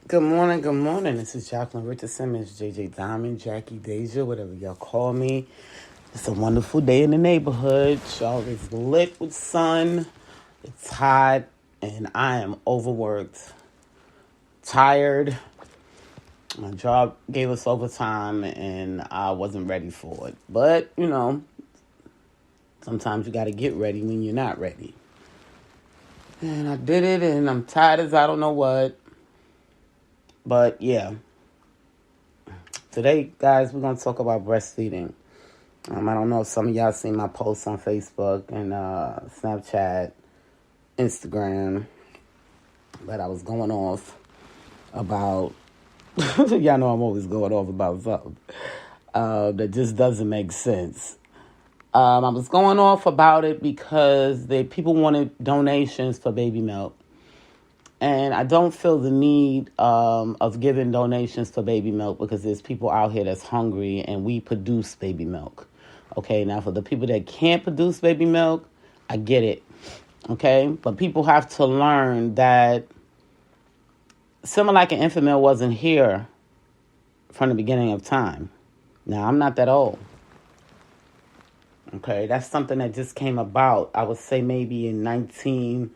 Good morning, good morning. This is Jacqueline Richardson, Miss JJ Diamond, Jackie Deja, whatever y'all call me. It's a wonderful day in the neighborhood. Y'all is lit with sun. It's hot, and I am overworked, tired. My job gave us overtime, and I wasn't ready for it. But, sometimes you got to get ready when you're not ready. And I did it, and I'm tired as I don't know what. But, yeah. Today, guys, we're going to talk about breastfeeding. I don't know if some of y'all seen my posts on Facebook and Snapchat, Instagram, but I was going off about, y'all know I'm always going off about something that just doesn't make sense. I was going off about it because people wanted donations for baby milk. And I don't feel the need of giving donations for baby milk because there's people out here that's hungry and we produce baby milk. Okay, now for the people that can't produce baby milk, I get it. Okay, but people have to learn that Similac and Enfamil wasn't here from the beginning of time. Now, I'm not that old. Okay, that's something that just came about, I would say maybe in 1980s,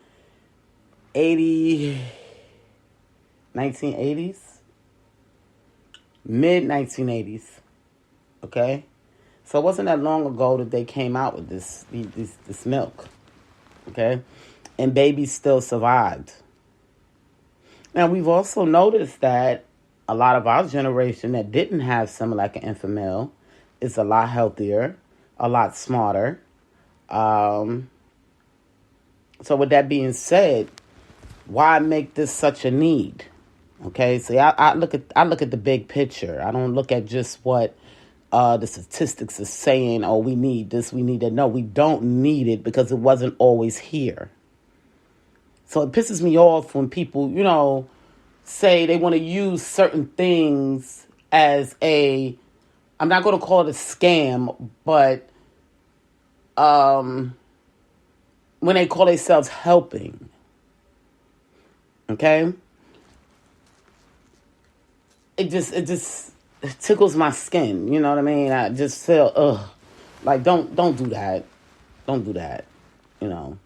mid-1980s, okay? So it wasn't that long ago that they came out with this milk, okay? And babies still survived. Now, we've also noticed that a lot of our generation that didn't have Similac and Enfamil is a lot healthier, a lot smarter. So with that being said, why make this such a need? Okay, so I look at the big picture. I don't look at just what the statistics are saying. Oh, we need this, we need that. No, we don't need it because it wasn't always here. So it pisses me off when people, say they want to use certain things as I'm not going to call it a scam, but when they call themselves helping. Okay? It just tickles my skin, you know what I mean? I just feel, like, don't do that. Don't do that, Now,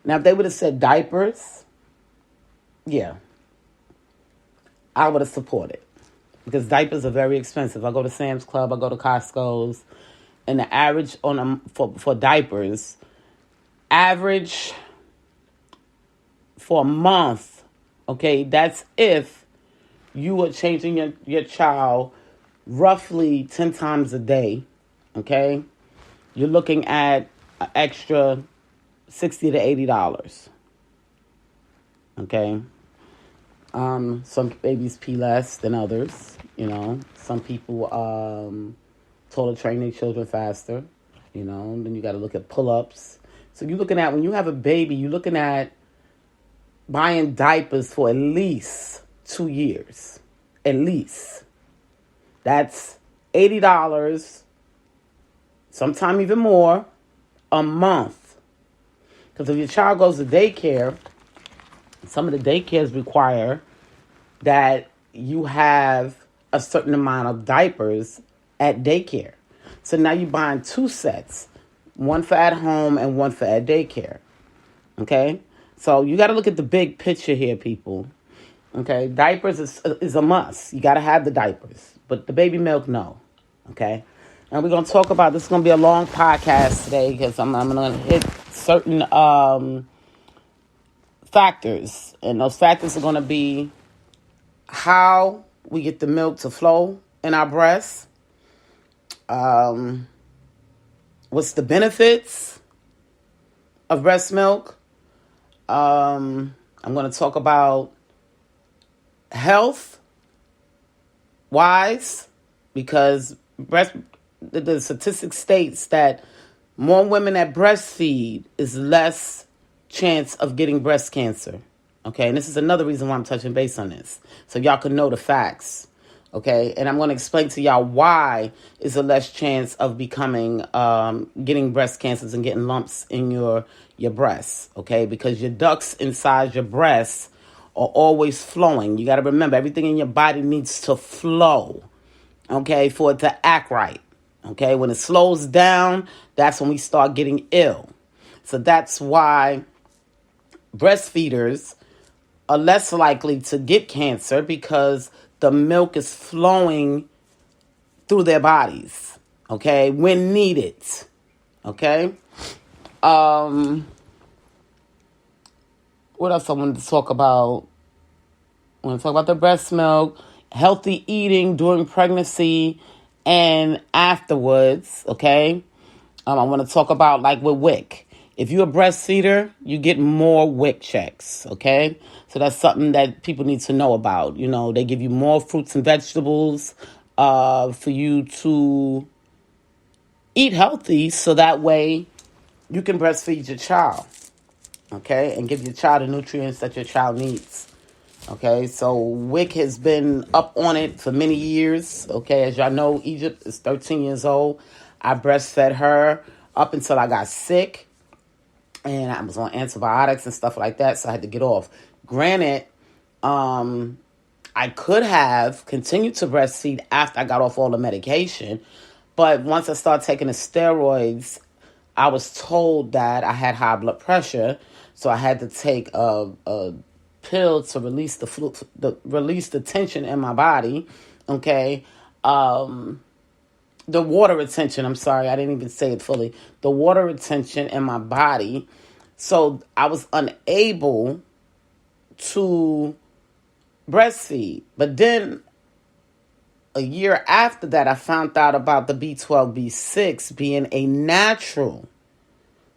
if they would have said diapers, yeah, I would have supported. Because diapers are very expensive. I go to Sam's Club, I go to Costco's, and the average for diapers, average for a month, okay, that's if you are changing your child roughly 10 times a day, okay? You're looking at an extra $60 to $80, okay? Some babies pee less than others, Some people toilet train their children faster, Then you got to look at pull-ups. So you're looking at, when you have a baby, you're looking at buying diapers for at least 2 years. At least. That's $80, sometime even more, a month. Because if your child goes to daycare, some of the daycares require that you have a certain amount of diapers at daycare. So now you're buying 2 sets, one for at home and one for at daycare. Okay? So you got to look at the big picture here, people. Okay? Diapers is a must. You got to have the diapers. But the baby milk, no. Okay? And we're going to talk about, this is going to be a long podcast today because I'm going to hit certain factors. And those factors are going to be how we get the milk to flow in our breasts. What's the benefits of breast milk? I'm going to talk about health wise, because the statistics states that more women that breastfeed is less chance of getting breast cancer. Okay, and this is another reason why I'm touching base on this, so y'all can know the facts. Okay, and I'm going to explain to y'all why is a less chance of becoming, getting breast cancers and getting lumps in your breasts. Okay, because your ducts inside your breasts are always flowing. You got to remember, everything in your body needs to flow, okay, for it to act right. Okay, when it slows down, that's when we start getting ill. So that's why breastfeeders are less likely to get cancer, because the milk is flowing through their bodies, okay, when needed, okay? What else I wanted to talk about? I want to talk about the breast milk, healthy eating during pregnancy and afterwards, okay? I want to talk about, like, with WIC. If you're a breastfeeder, you get more WIC checks, okay? So that's something that people need to know about. You know, they give you more fruits and vegetables for you to eat healthy, so that way you can breastfeed your child, okay? And give your child the nutrients that your child needs. Okay, so WIC has been up on it for many years. Okay, as y'all know, Egypt is 13 years old. I breastfed her up until I got sick, and I was on antibiotics and stuff like that, so I had to get off. Granted, I could have continued to breastfeed after I got off all the medication, but once I started taking the steroids, I was told that I had high blood pressure, so I had to take a pill to release release the tension in my body, okay? The water retention, I'm sorry, I didn't even say it fully. The water retention in my body. So I was unable to breastfeed. But then a year after that, I found out about the B12, B6 being a natural,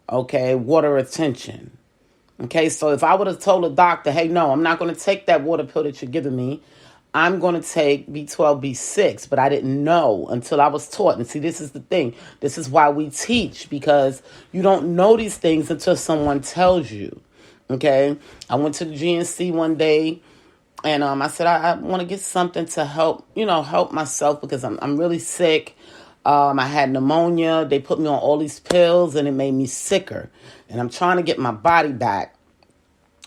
okay, water retention. Okay, so if I would have told a doctor, hey, no, I'm not going to take that water pill that you're giving me. I'm going to take B12, B6. But I didn't know until I was taught. And see, this is the thing. This is why we teach, because you don't know these things until someone tells you. Okay, I went to the GNC one day, and I said, I want to get something to help myself, because I'm really sick. I had pneumonia. They put me on all these pills, and it made me sicker. And I'm trying to get my body back.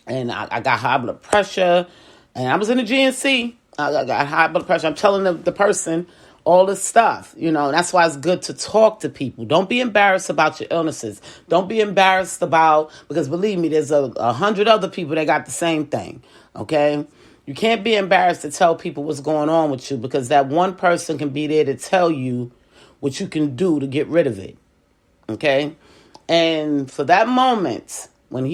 And I got high blood pressure. And I was in the GNC. I got high blood pressure. I'm telling the person all this stuff. You know, that's why it's good to talk to people. Don't be embarrassed about your illnesses. Don't be embarrassed because believe me, there's 100 other people that got the same thing. Okay? You can't be embarrassed to tell people what's going on with you, because that one person can be there to tell you what you can do to get rid of it. Okay? And for that moment, when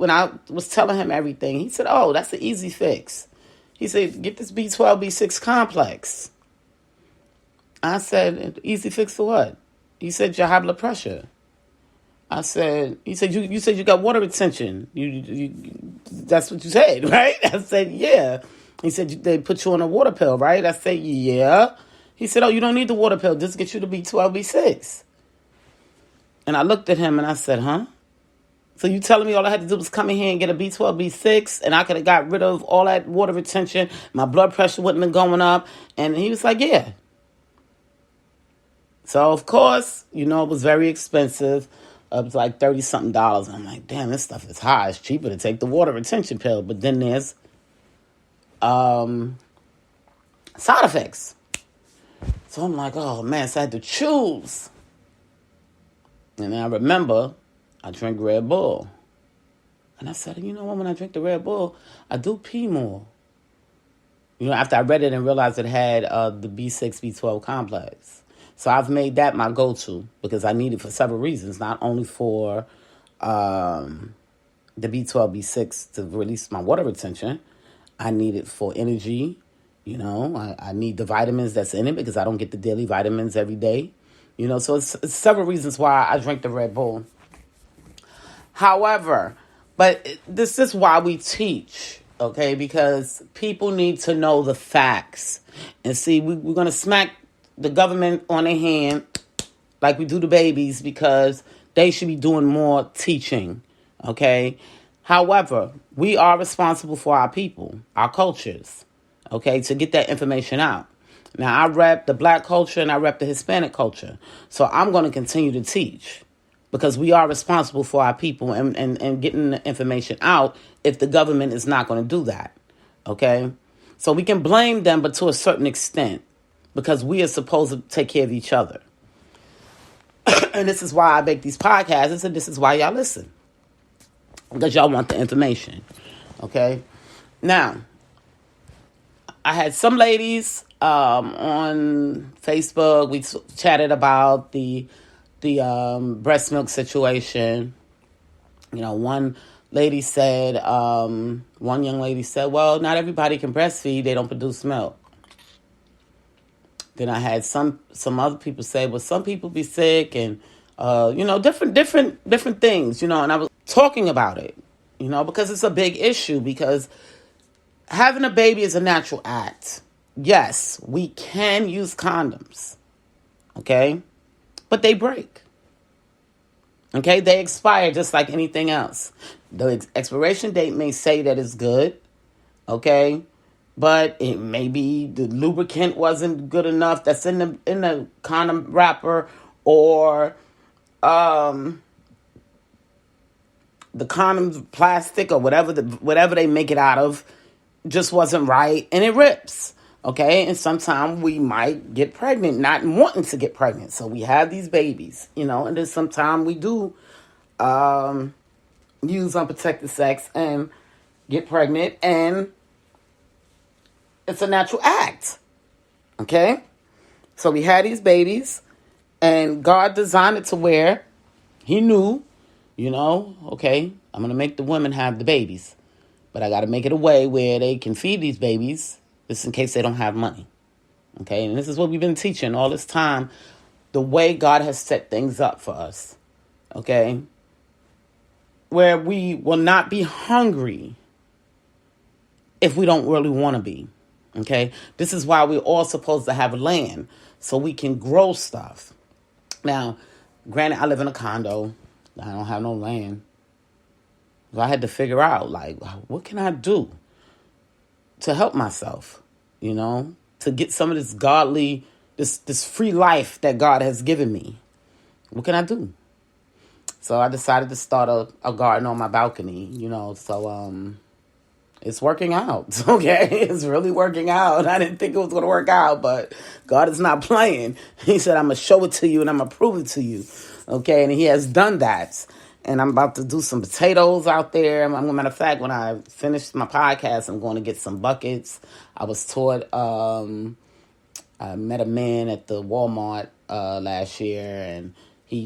I was telling him everything, he said, oh, that's an easy fix. He said, get this B12, B6 complex. I said, easy fix for what? He said, your high blood pressure. He said, you said you got water retention. You that's what you said, right? I said, yeah. He said, they put you on a water pill, right? I said, yeah. He said, oh, you don't need the water pill. Just get you the B12, B6. And I looked at him and I said, huh? So you telling me all I had to do was come in here and get a B12, B6, and I could have got rid of all that water retention, my blood pressure wouldn't have been going up? And he was like, yeah. So, of course, it was very expensive. It was like $30-something. I'm like, damn, this stuff is high. It's cheaper to take the water retention pill. But then there's side effects. So I'm like, oh, man, so I had to choose. And then I remember I drink Red Bull. And I said, you know what, when I drink the Red Bull, I do pee more. After I read it and realized it had the B6, B12 complex. So I've made that my go-to, because I need it for several reasons. Not only for the B12, B6 to release my water retention. I need it for energy. I need the vitamins that's in it, because I don't get the daily vitamins every day. So it's several reasons why I drink the Red Bull. However, this is why we teach, okay? Because people need to know the facts. And see, we're going to smack the government on their hand like we do the babies, because they should be doing more teaching, okay? However, we are responsible for our people, our cultures, okay, to get that information out. Now, I rep the Black culture and I rep the Hispanic culture. So I'm going to continue to teach, because we are responsible for our people and getting the information out if the government is not going to do that. Okay? So we can blame them, but to a certain extent, because we are supposed to take care of each other. And this is why I make these podcasts, and this is why y'all listen. Because y'all want the information. Okay? Now, I had some ladies on Facebook. We chatted about the breast milk situation. You know, one young lady said, well, not everybody can breastfeed. They don't produce milk. Then I had some other people say, well, some people be sick and, different things, and I was talking about it, because it's a big issue, because having a baby is a natural act. Yes, we can use condoms, okay? But they break, okay? They expire just like anything else. The expiration date may say that it's good, okay? But it maybe the lubricant wasn't good enough that's in the condom wrapper, or the condom plastic, or whatever they make it out of just wasn't right, and it rips. Okay, and sometimes we might get pregnant, not wanting to get pregnant. So we have these babies, and then sometimes we do use unprotected sex and get pregnant, and it's a natural act. Okay? So we had these babies, and God designed it to where he knew, okay, I'm going to make the women have the babies, but I got to make it a way where they can feed these babies, just in case they don't have money. Okay? And this is what we've been teaching all this time, the way God has set things up for us. Okay? Where we will not be hungry if we don't really want to be. Okay, this is why we're all supposed to have land so we can grow stuff. Now, granted, I live in a condo. I don't have no land. So I had to figure out, what can I do to help myself, to get some of this godly, this free life that God has given me. What can I do? So I decided to start a garden on my balcony, so it's working out, okay? It's really working out. I didn't think it was going to work out, but God is not playing. He said, I'm going to show it to you and I'm going to prove it to you, okay? And he has done that. And I'm about to do some potatoes out there. As a matter of fact, when I finish my podcast, I'm going to get some buckets. I was taught, I met a man at the Walmart last year, and he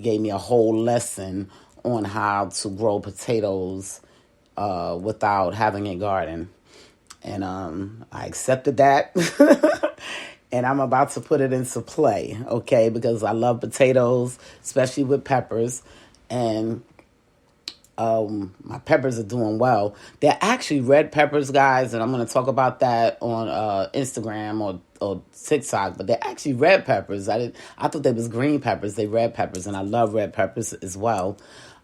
gave me a whole lesson on how to grow potatoes without having a garden. And I accepted that. And I'm about to put it into play, okay? Because I love potatoes, especially with peppers. And my peppers are doing well. They're actually red peppers, guys, and I'm going to talk about that on Instagram or TikTok. But they're actually red peppers. I thought they was green peppers. They're red peppers, and I love red peppers as well.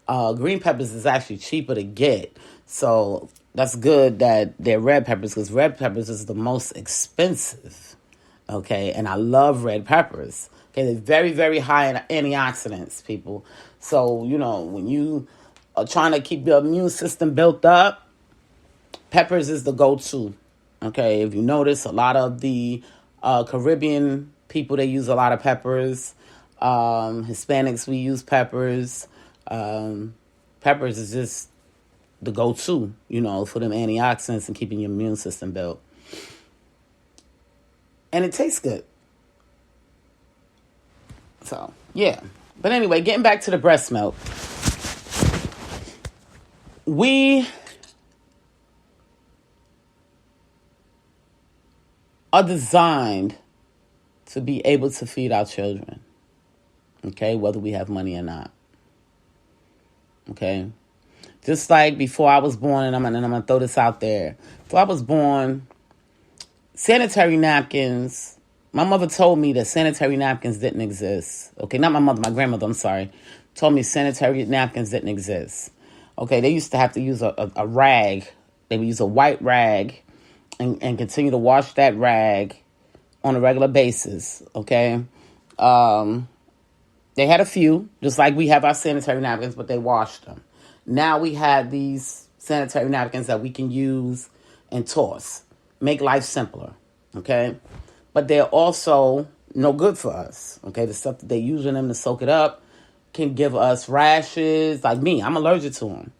Green peppers is actually cheaper to get. So that's good that they're red peppers, because red peppers is the most expensive, okay? And I love red peppers. Okay, they're very, very high in antioxidants, people. So, when you are trying to keep your immune system built up, peppers is the go-to, okay? If you notice, a lot of the Caribbean people, they use a lot of peppers. Hispanics, we use peppers. Peppers is just the go-to, for them antioxidants and keeping your immune system built. And it tastes good. So, yeah. But anyway, getting back to the breast milk. We are designed to be able to feed our children, okay, whether we have money or not, okay? Just like before I was born, and I'm going to throw this out there. Before I was born, sanitary napkins, my mother told me that sanitary napkins didn't exist. Okay, not my mother, my grandmother, I'm sorry, told me sanitary napkins didn't exist. Okay, they used to have to use a rag. They would use a white rag and continue to wash that rag on a regular basis, okay? They had a few, just like we have our sanitary napkins, but they washed them. Now we have these sanitary napkins that we can use and toss. Make life simpler, okay? But they're also no good for us, okay? The stuff that they use in them to soak it up can give us rashes. Like me, I'm allergic to them,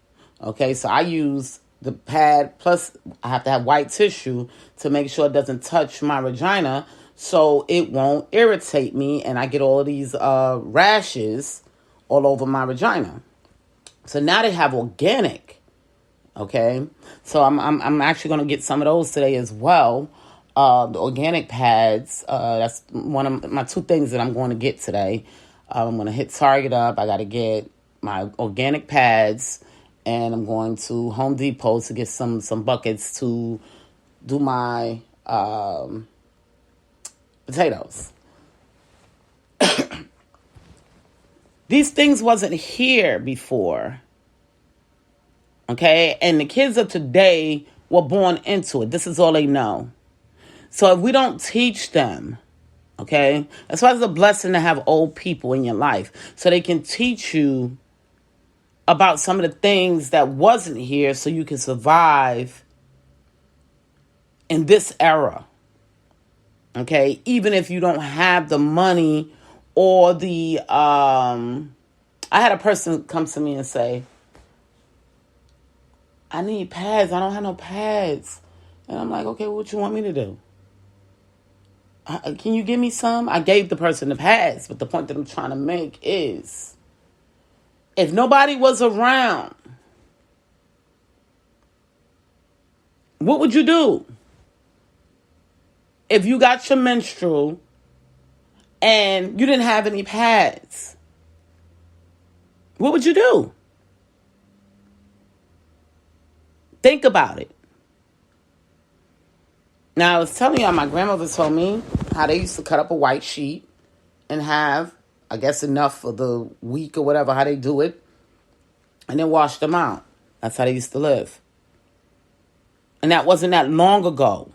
okay? So I use the pad, plus I have to have white tissue to make sure it doesn't touch my vagina so it won't irritate me and I get all of these rashes all over my vagina. So now they have organic, okay? So I'm actually going to get some of those today as well. The organic pads, that's one of my two things that I'm going to get today. I'm going to hit Target up. I got to get my organic pads, and I'm going to Home Depot to get some buckets to do my potatoes. These things wasn't here before, okay? And the kids of today were born into it. This is all they know. So if we don't teach them, okay, that's why it's a blessing to have old people in your life so they can teach you about some of the things that wasn't here so you can survive in this era, okay, even if you don't have the money or the, I had a person come to me and say, I need pads. I don't have no pads. And I'm like, okay, what you want me to do? Can you give me some? I gave the person the pads, but the point that I'm trying to make is, if nobody was around, what would you do? If you got your menstrual and you didn't have any pads, what would you do? Think about it. Now, I was telling y'all, my grandmother told me how they used to cut up a white sheet and have, I guess, enough for the week or whatever, how they do it, and then wash them out. That's how they used to live. And that wasn't that long ago.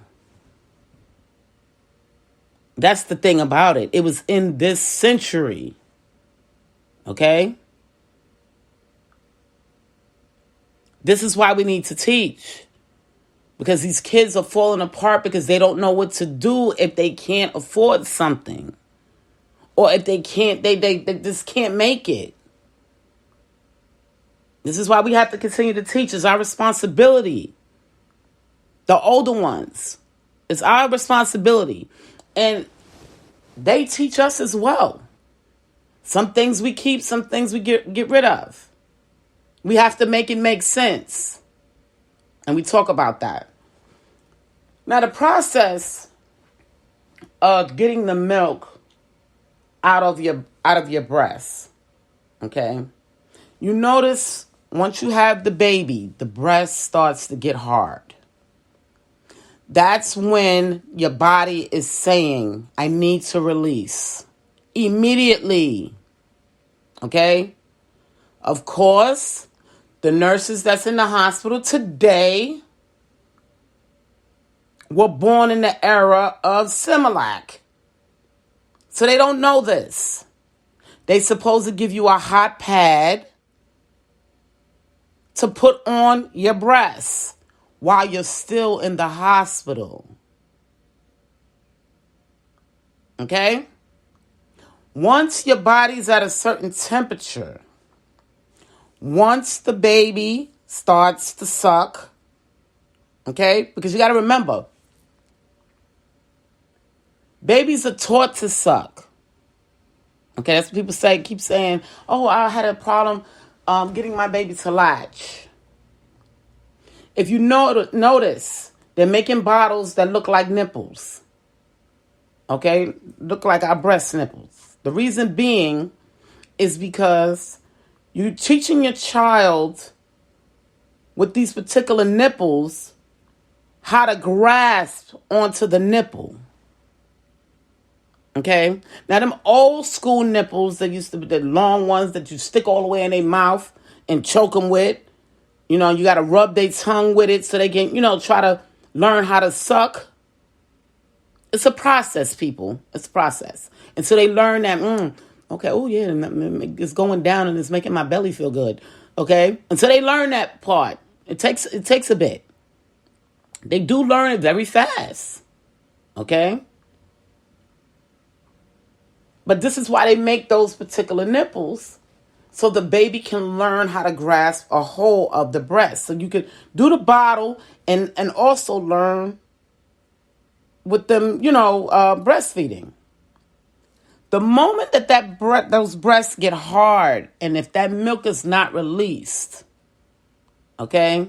That's the thing about it. It was in this century. Okay? This is why we need to teach. Because these kids are falling apart because they don't know what to do if they can't afford something. Or if they can't, they just can't make it. This is why we have to continue to teach. It's our responsibility. The older ones. It's our responsibility. And they teach us as well. Some things we keep, some things we get rid of. We have to make it make sense. And we talk about that. Now, the process of getting the milk out of your breast, okay? You notice once you have the baby, the breast starts to get hard. That's when your body is saying, I need to release. Immediately. Okay? Of course, the nurses that's in the hospital today were born in the era of Similac. So they don't know this. They supposed to give you a hot pad to put on your breasts while you're still in the hospital. Okay? Once your body's at a certain temperature, once the baby starts to suck, okay? Because you got to remember, babies are taught to suck. Okay, that's what people say. Keep saying, oh, I had a problem getting my baby to latch. If you notice, they're making bottles that look like nipples. Okay? Look like our breast nipples. The reason being is because you're teaching your child with these particular nipples how to grasp onto the nipple. Okay? Now, them old school nipples that used to be the long ones that you stick all the way in their mouth and choke them with. You know, you got to rub their tongue with it so they can, try to learn how to suck. It's a process, people. It's a process. And so they learn that, okay, oh yeah, it's going down and it's making my belly feel good. Okay? And so they learn that part. It takes a bit. They do learn it very fast. Okay? But this is why they make those particular nipples, so the baby can learn how to grasp a hold of the breast. So you could do the bottle and also learn with them, breastfeeding. The moment that those breasts get hard, and if that milk is not released, okay,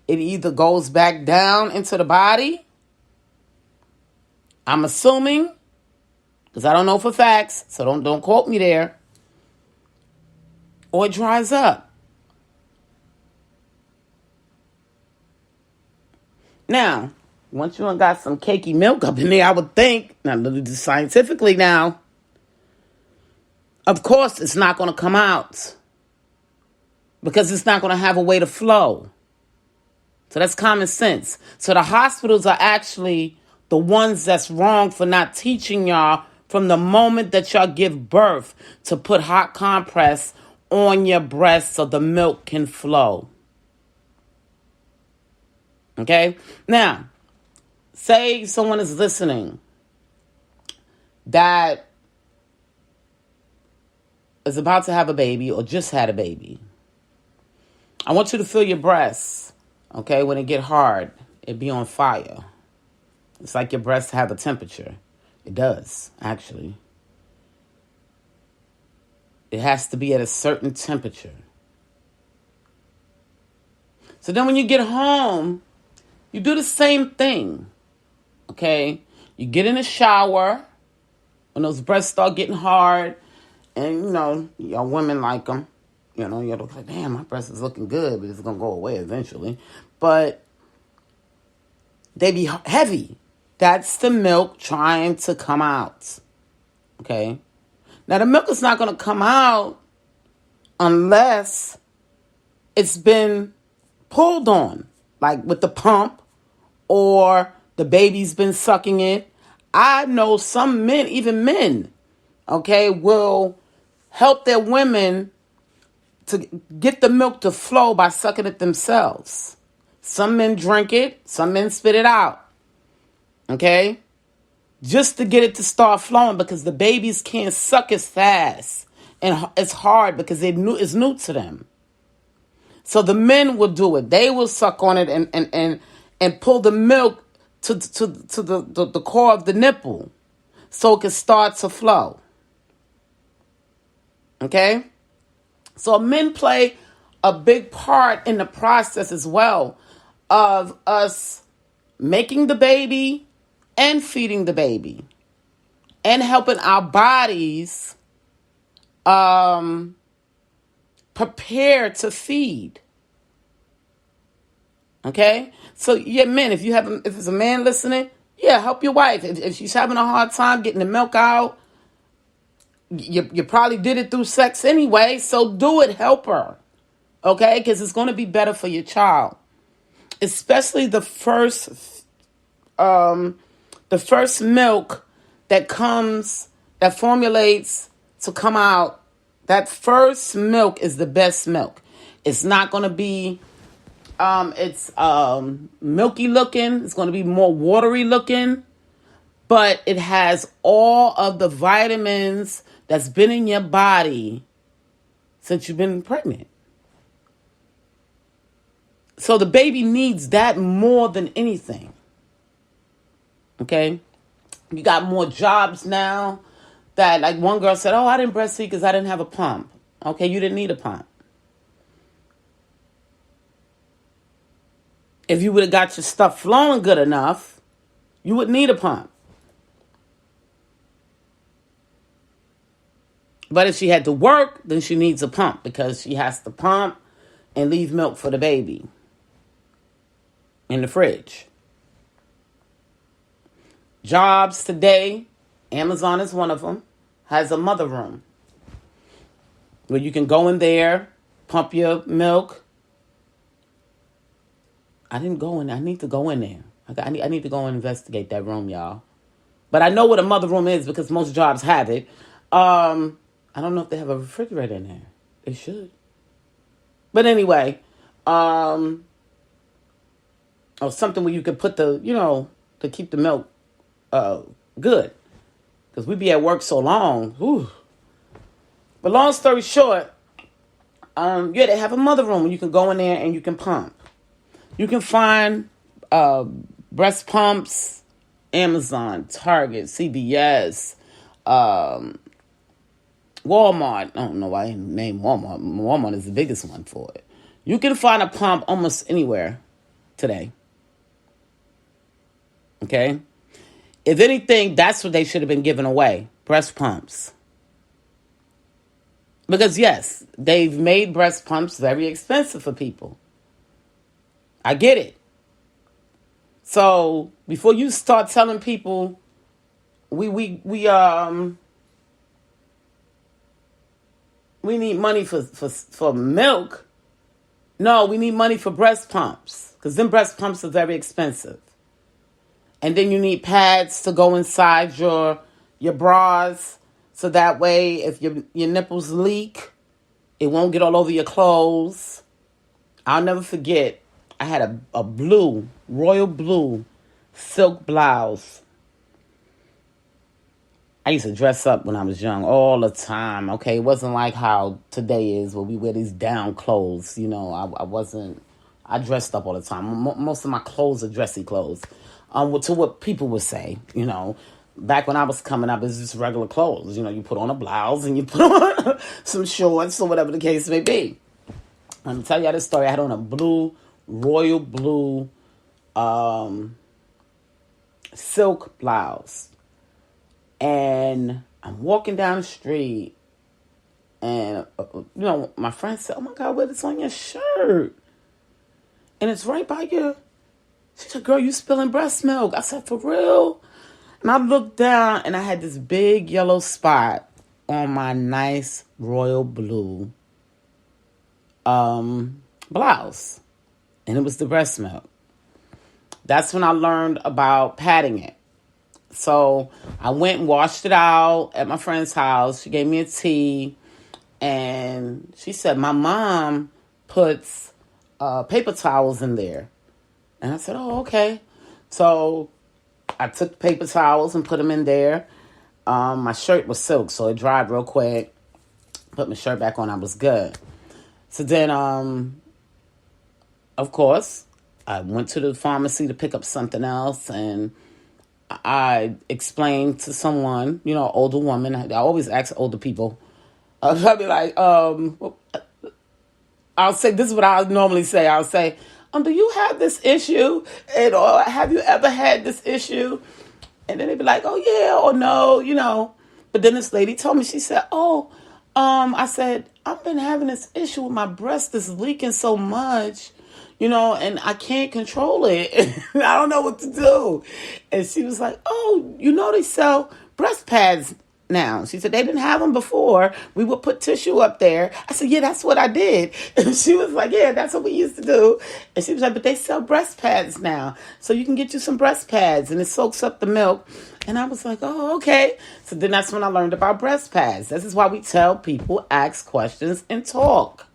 it either goes back down into the body. I'm assuming, because I don't know for facts, so don't quote me there. Or it dries up. Now, once you got some cakey milk up in there, I would think, now scientifically now, of course it's not going to come out because it's not going to have a way to flow. So that's common sense. So the hospitals are actually the ones that's wrong for not teaching y'all from the moment that y'all give birth to put hot compress on your breast so the milk can flow. Okay? Now, say someone is listening that is about to have a baby or just had a baby. I want you to feel your breasts, okay? When it get hard, it be on fire. It's like your breasts have a temperature. It does, actually. It has to be at a certain temperature. So then when you get home, you do the same thing, okay? You get in the shower when those breasts start getting hard, and, y'all women like them. You're like, damn, my breast is looking good, but it's going to go away eventually. But they be heavy. That's the milk trying to come out, okay? Now, the milk is not going to come out unless it's been pulled on, like with the pump, or the baby's been sucking it. I know some men, even men, okay, will help their women to get the milk to flow by sucking it themselves. Some men drink it, some men spit it out, okay? Just to get it to start flowing, because the babies can't suck as fast. And it's hard because it's new to them. So the men will do it. They will suck on it and pull the milk to the core of the nipple so it can start to flow. Okay? So men play a big part in the process as well of us making the baby and feeding the baby and helping our bodies prepare to feed. Okay? So, yeah, men, if it's a man listening, yeah, help your wife. If she's having a hard time getting the milk out, you probably did it through sex anyway, so do it. Help her. Okay? Because it's going to be better for your child. Especially the first milk that formulates to come out. That first milk is the best milk. It's not going to be milky looking. It's going to be more watery looking, but it has all of the vitamins that's been in your body since you've been pregnant. So the baby needs that more than anything. Okay? You got more jobs now that, like one girl said, I didn't breastfeed because I didn't have a pump. Okay, you didn't need a pump. If you would have got your stuff flowing good enough, you would need a pump. But if she had to work, then she needs a pump because she has to pump and leave milk for the baby in the fridge. Jobs today, Amazon is one of them, has a mother room where you can go in there, pump your milk. I didn't go in there. I need to go in there. I need to go and investigate that room, y'all. But I know what a mother room is because most jobs have it. I don't know if they have a refrigerator in there. They should. But anyway, or something where you can put to keep the milk good. Because we be at work so long. Whew. But long story short, they have a mother room where you can go in there and you can pump. You can find breast pumps, Amazon, Target, CVS, Walmart. I don't know why I named Walmart. Walmart is the biggest one for it. You can find a pump almost anywhere today. Okay? If anything, that's what they should have been giving away. Breast pumps. Because yes, they've made breast pumps very expensive for people. I get it. So before you start telling people we need money for milk. No, we need money for breast pumps. Because them breast pumps are very expensive. And then you need pads to go inside your bras. So that way, if your nipples leak, it won't get all over your clothes. I'll never forget, I had a blue, royal blue silk blouse. I used to dress up when I was young all the time, okay? It wasn't like how today is where we wear these down clothes. I dressed up all the time. Most of my clothes are dressy clothes. To what people would say, Back when I was coming up, it's just regular clothes. You put on a blouse and you put on some shorts or whatever the case may be. I'm tell you this story. I had on a blue, royal blue, silk blouse. And I'm walking down the street. And, my friend said, "Oh my God, where's this on your shirt?" And it's right by your... She said, "Girl, you spilling breast milk." I said, "For real?" And I looked down and I had this big yellow spot on my nice royal blue blouse. And it was the breast milk. That's when I learned about patting it. So I went and washed it out at my friend's house. She gave me a tea. And she said, "My mom puts paper towels in there." And I said, "Oh, okay." So I took paper towels and put them in there. My shirt was silk, so it dried real quick. Put my shirt back on, I was good. So then, of course, I went to the pharmacy to pick up something else, and I explained to someone, older woman. I always ask older people. I'll be like, I'll say, this is what I normally say. I'll say, "Do you have this issue? Or have you ever had this issue?" And then they'd be like, "Oh, yeah," or "No," But then this lady told me, she said, I said, "I've been having this issue with my breast that's leaking so much, and I can't control it. I don't know what to do." And she was like, "Oh, they sell breast pads now." She said, "They didn't have them before. We would put tissue up there." I said, "Yeah, that's what I did." And she was like, "Yeah, that's what we used to do." And she was like, "But they sell breast pads now. So you can get you some breast pads and it soaks up the milk." And I was like, "Oh, okay." So then that's when I learned about breast pads. This is why we tell people, ask questions and talk.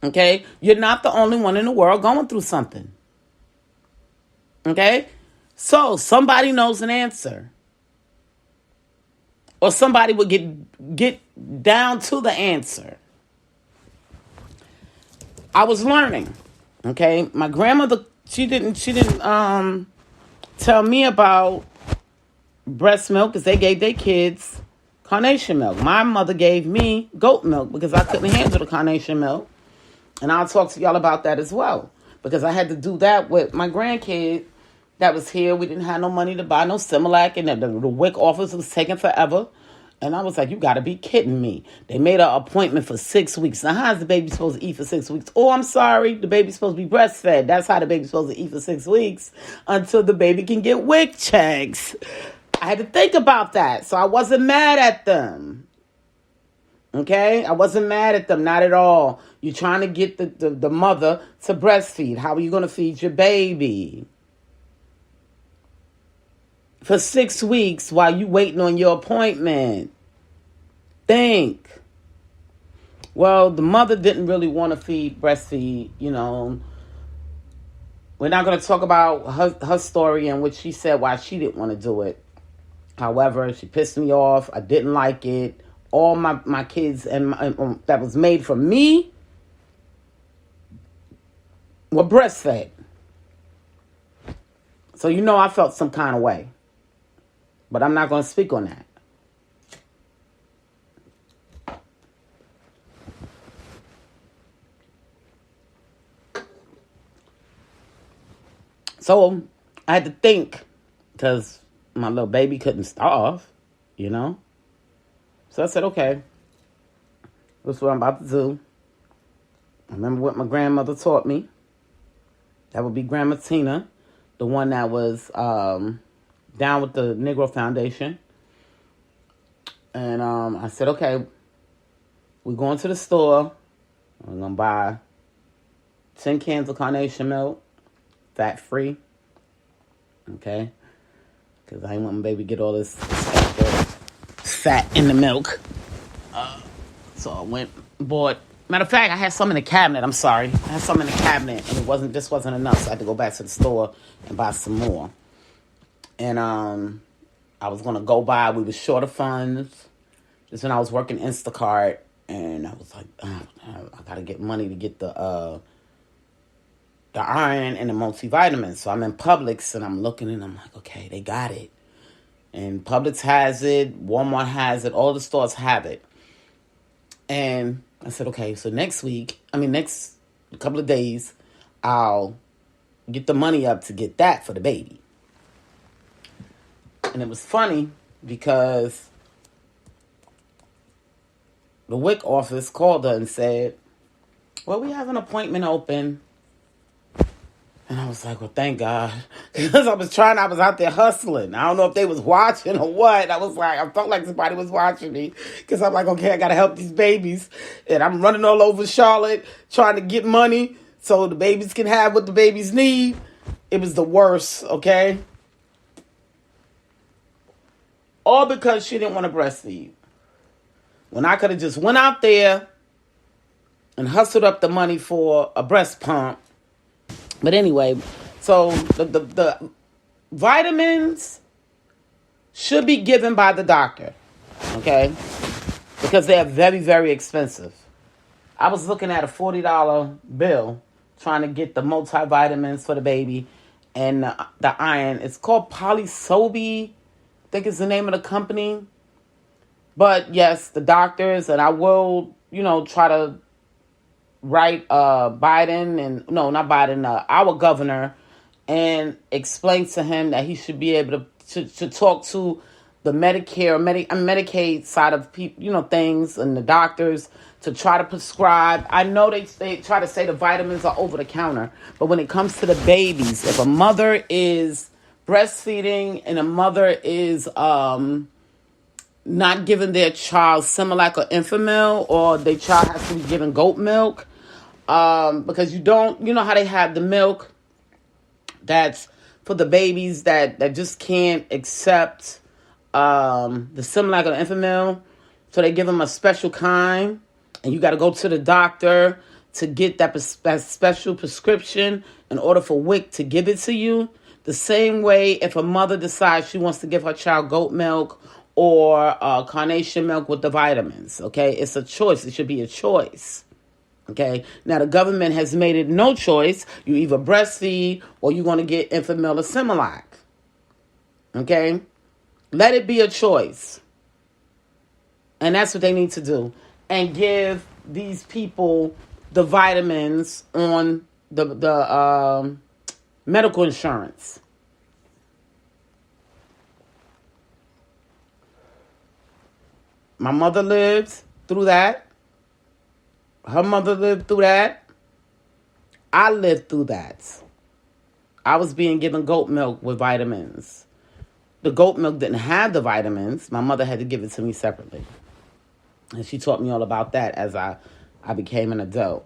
Okay? You're not the only one in the world going through something. Okay? So somebody knows an answer. Or somebody would get down to the answer. I was learning. Okay? My grandmother, she didn't tell me about breast milk because they gave their kids carnation milk. My mother gave me goat milk because I couldn't handle the carnation milk. And I'll talk to y'all about that as well. Because I had to do that with my grandkid that was here. We didn't have no money to buy no Similac, and the WIC office was taking forever. And I was like, "You got to be kidding me." They made an appointment for 6 weeks. Now, how is the baby supposed to eat for 6 weeks? "Oh, I'm sorry. The baby's supposed to be breastfed." That's how the baby's supposed to eat for 6 weeks until the baby can get WIC checks. I had to think about that. So I wasn't mad at them. Okay? I wasn't mad at them. Not at all. You're trying to get the mother to breastfeed. How are you going to feed your baby for 6 weeks while you waiting on your appointment? Think. Well, the mother didn't really want to breastfeed, We're not going to talk about her story in which she said why she didn't want to do it. However, she pissed me off. I didn't like it. All my kids and that was made for me were breastfed. So I felt some kind of way. But I'm not going to speak on that. So I had to think, because my little baby couldn't starve, So I said, okay, this is what I'm about to do. I remember what my grandmother taught me. That would be Grandma Tina, the one that was down with the Negro Foundation. And I said, okay, we're going to the store. I'm going to buy 10 cans of carnation milk, fat-free. Okay? Because I didn't want my baby to get all this extra fat in the milk. So I went and bought. Matter of fact, I had some in the cabinet. I'm sorry. I had some in the cabinet, and this wasn't enough. So I had to go back to the store and buy some more. And I was going to go buy. We were short of funds. Just when I was working Instacart. And I was like, I got to get money to get the iron and the multivitamins. So I'm in Publix, and I'm looking, and I'm like, okay, they got it. And Publix has it. Walmart has it. All the stores have it. And I said, okay, so next couple of days, I'll get the money up to get that for the baby. And it was funny because the WIC office called her and said, well, we have an appointment open. And I was like, well, thank God. Because I was out there hustling. I don't know if they was watching or what. I felt like somebody was watching me. Because I'm like, okay, I got to help these babies. And I'm running all over Charlotte trying to get money so the babies can have what the babies need. It was the worst, okay? All because she didn't want to breastfeed. When I could have just went out there and hustled up the money for a breast pump. But anyway, so the vitamins should be given by the doctor, okay? Because they're very, very expensive. I was looking at a $40 bill trying to get the multivitamins for the baby and the iron. It's called Polysobi, I think is the name of the company. But yes, the doctors, and I will, try to write Biden and not Biden, our governor, and explain to him that he should be able to talk to the Medicare, Medicaid side of people, things, and the doctors to try to prescribe. I know they try to say the vitamins are over the counter, but when it comes to the babies, if a mother is breastfeeding and a mother is not giving their child Similac or Enfamil, or their child has to be given goat milk, because you know how they have the milk that's for the babies that just can't accept the Similac or the Enfamil, so they give them a special kind, and you got to go to the doctor to get that special prescription in order for WIC to give it to you. The same way, if a mother decides she wants to give her child goat milk or carnation milk with the vitamins, okay? It's a choice. It should be a choice, okay? Now, the government has made it no choice. You either breastfeed or you're going to get Enfamil or Similac, okay? Let it be a choice. And that's what they need to do. And give these people the vitamins on the medical insurance. My mother lived through that. Her mother lived through that. I lived through that. I was being given goat milk with vitamins. The goat milk didn't have the vitamins. My mother had to give it to me separately. And she taught me all about that as I became an adult.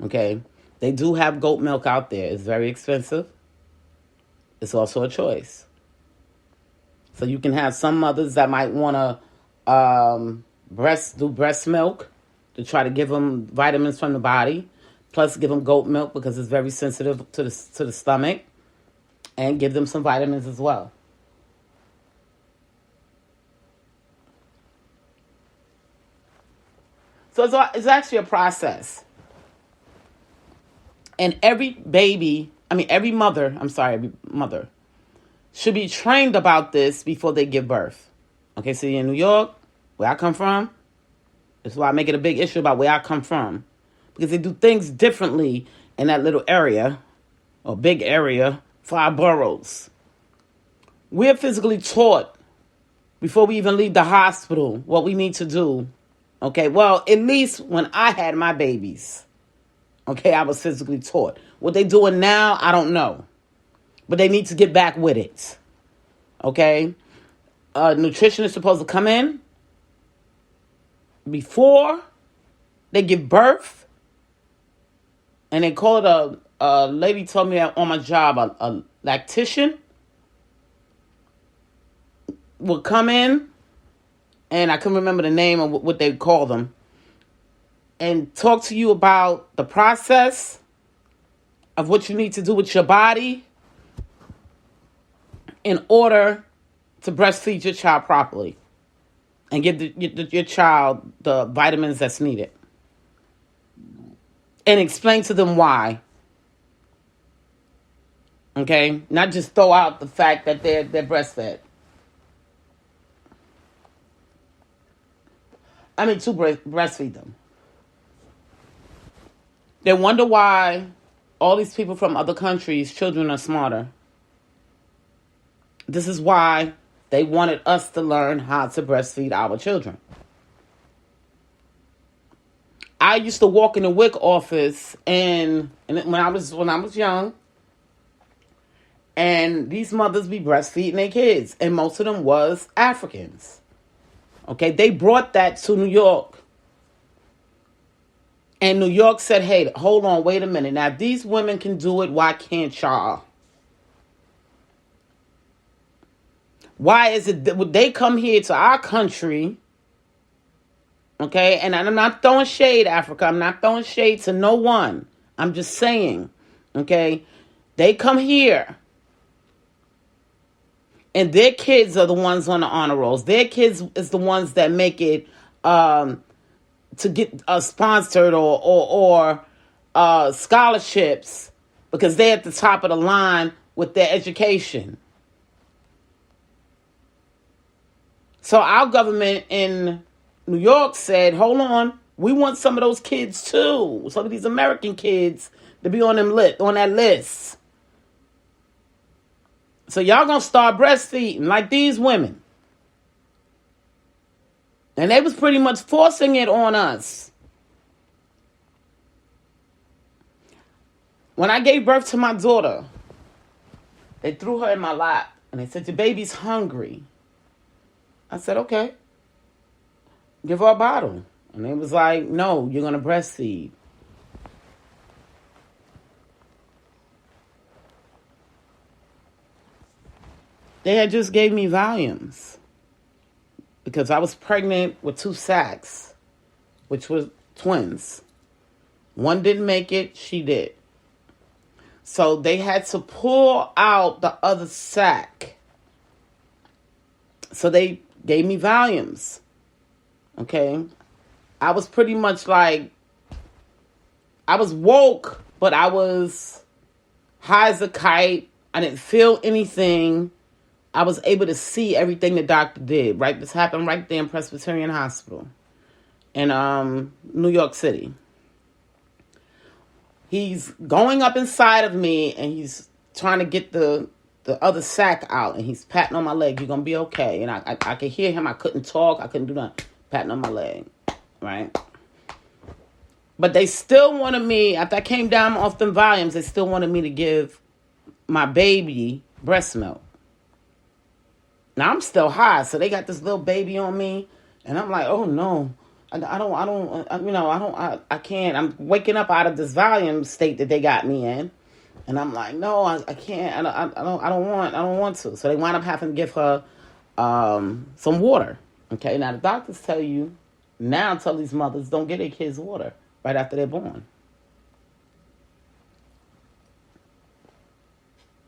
Okay? They do have goat milk out there. It's very expensive. It's also a choice. So you can have some mothers that might want to do breast milk to try to give them vitamins from the body. Plus, give them goat milk because it's very sensitive to the stomach, and give them some vitamins as well. So it's actually a process. And every mother should be trained about this before they give birth. Okay, so in New York, where I come from, that's why I make it a big issue about where I come from. Because they do things differently in that little area, or big area, 5 boroughs. We're physically taught before we even leave the hospital what we need to do. Okay, well, at least when I had my babies, okay, I was physically taught. What they doing now, I don't know. But they need to get back with it. Okay? A nutritionist is supposed to come in before they give birth. And they call it a lady told me that on my job, a lactician will come in, and I couldn't remember the name of what they call them, and talk to you about the process of what you need to do with your body in order to breastfeed your child properly and give your child the vitamins that's needed. And explain to them why. Okay? Not just throw out the fact that they're breastfed. To breastfeed them. They wonder why all these people from other countries, children are smarter. This is why they wanted us to learn how to breastfeed our children. I used to walk in the WIC office and when I was young, and these mothers be breastfeeding their kids, and most of them was Africans. Okay, they brought that to New York. And New York said, hey, hold on, wait a minute. Now, if these women can do it, why can't y'all? Why is it that they come here to our country, okay? And I'm not throwing shade, Africa. I'm not throwing shade to no one. I'm just saying, okay? They come here. And their kids are the ones on the honor rolls. Their kids is the ones that make it to get sponsored or scholarships because they're at the top of the line with their education. So our government in New York said, hold on, we want some of those kids too. Some of these American kids to be on that list. So y'all gonna start breastfeeding like these women. And they was pretty much forcing it on us. When I gave birth to my daughter, they threw her in my lap and they said, your baby's hungry. I said, okay, give her a bottle. And they was like, no, you're going to breastfeed. They had just gave me Valiums because I was pregnant with 2 sacs, which was twins. One didn't make it, she did. So they had to pull out the other sac. So they gave me Valiums. Okay? I was pretty much like, I was woke, but I was high as a kite. I didn't feel anything. I was able to see everything the doctor did, right? This happened right there in Presbyterian Hospital in New York City. He's going up inside of me and he's trying to get the other sac out, and he's patting on my leg. You're going to be okay. And I could hear him. I couldn't talk. I couldn't do nothing. Patting on my leg, right? But they still wanted me, after I came down off them Valiums, they still wanted me to give my baby breast milk. Now, I'm still high, so they got this little baby on me, and I'm like, oh, no. I can't. I'm waking up out of this Valium state that they got me in. And I'm like, no, I can't. I don't want to. So they wind up having to give her some water. Okay, now the doctors tell these mothers don't give their kids water right after they're born.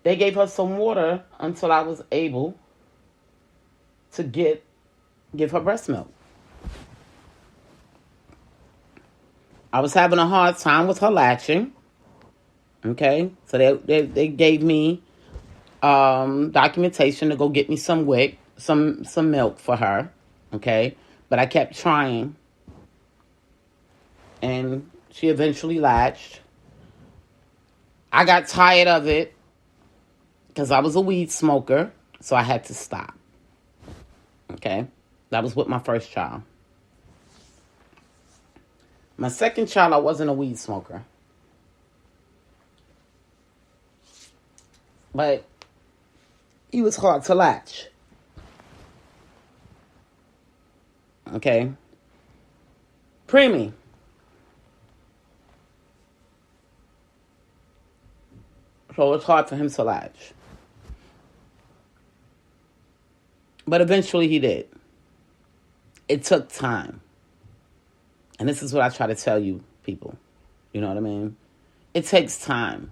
they gave her some water until I was able to give her breast milk. I was having a hard time with her latching. Okay, so they gave me documentation to go get me some WIC, some milk for her. Okay, but I kept trying, and she eventually latched. I got tired of it because I was a weed smoker, so I had to stop. Okay, that was with my first child. My second child, I wasn't a weed smoker. But he was hard to latch. Okay. Preemie. So it's hard for him to latch. But eventually he did. It took time. And this is what I try to tell you people. You know what I mean? It takes time.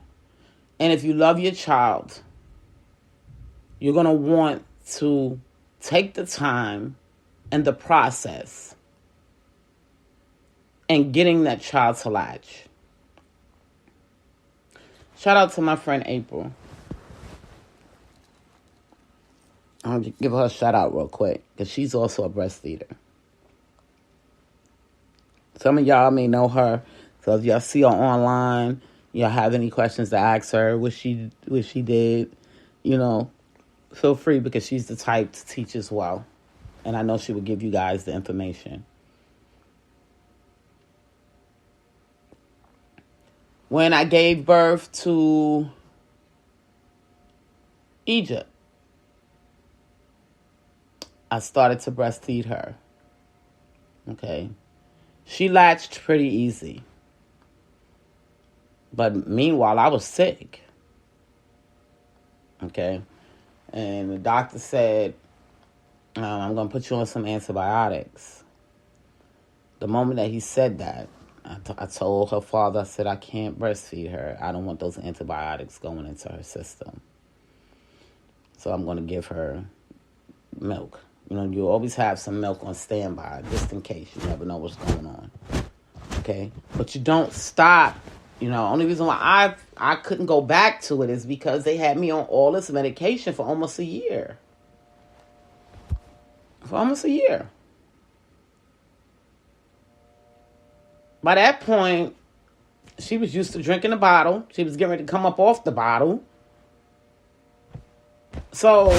And if you love your child, you're going to want to take the time and the process and getting that child to latch. Shout out to my friend April. I'll give her a shout out real quick because she's also a breastfeeder. Some of y'all may know her. So if y'all see her online, y'all have any questions to ask her, what she did, feel free because she's the type to teach as well. And I know she would give you guys the information. When I gave birth to Egypt, I started to breastfeed her. Okay. She latched pretty easy. But meanwhile, I was sick. Okay. And the doctor said, I'm going to put you on some antibiotics. The moment that he said that, I told her father, I said, I can't breastfeed her. I don't want those antibiotics going into her system. So I'm going to give her milk. You always have some milk on standby, just in case. You never know what's going on. Okay? But you don't stop. Only reason why I couldn't go back to it is because they had me on all this medication for almost a year. For almost a year. By that point, she was used to drinking the bottle. She was getting ready to come up off the bottle. So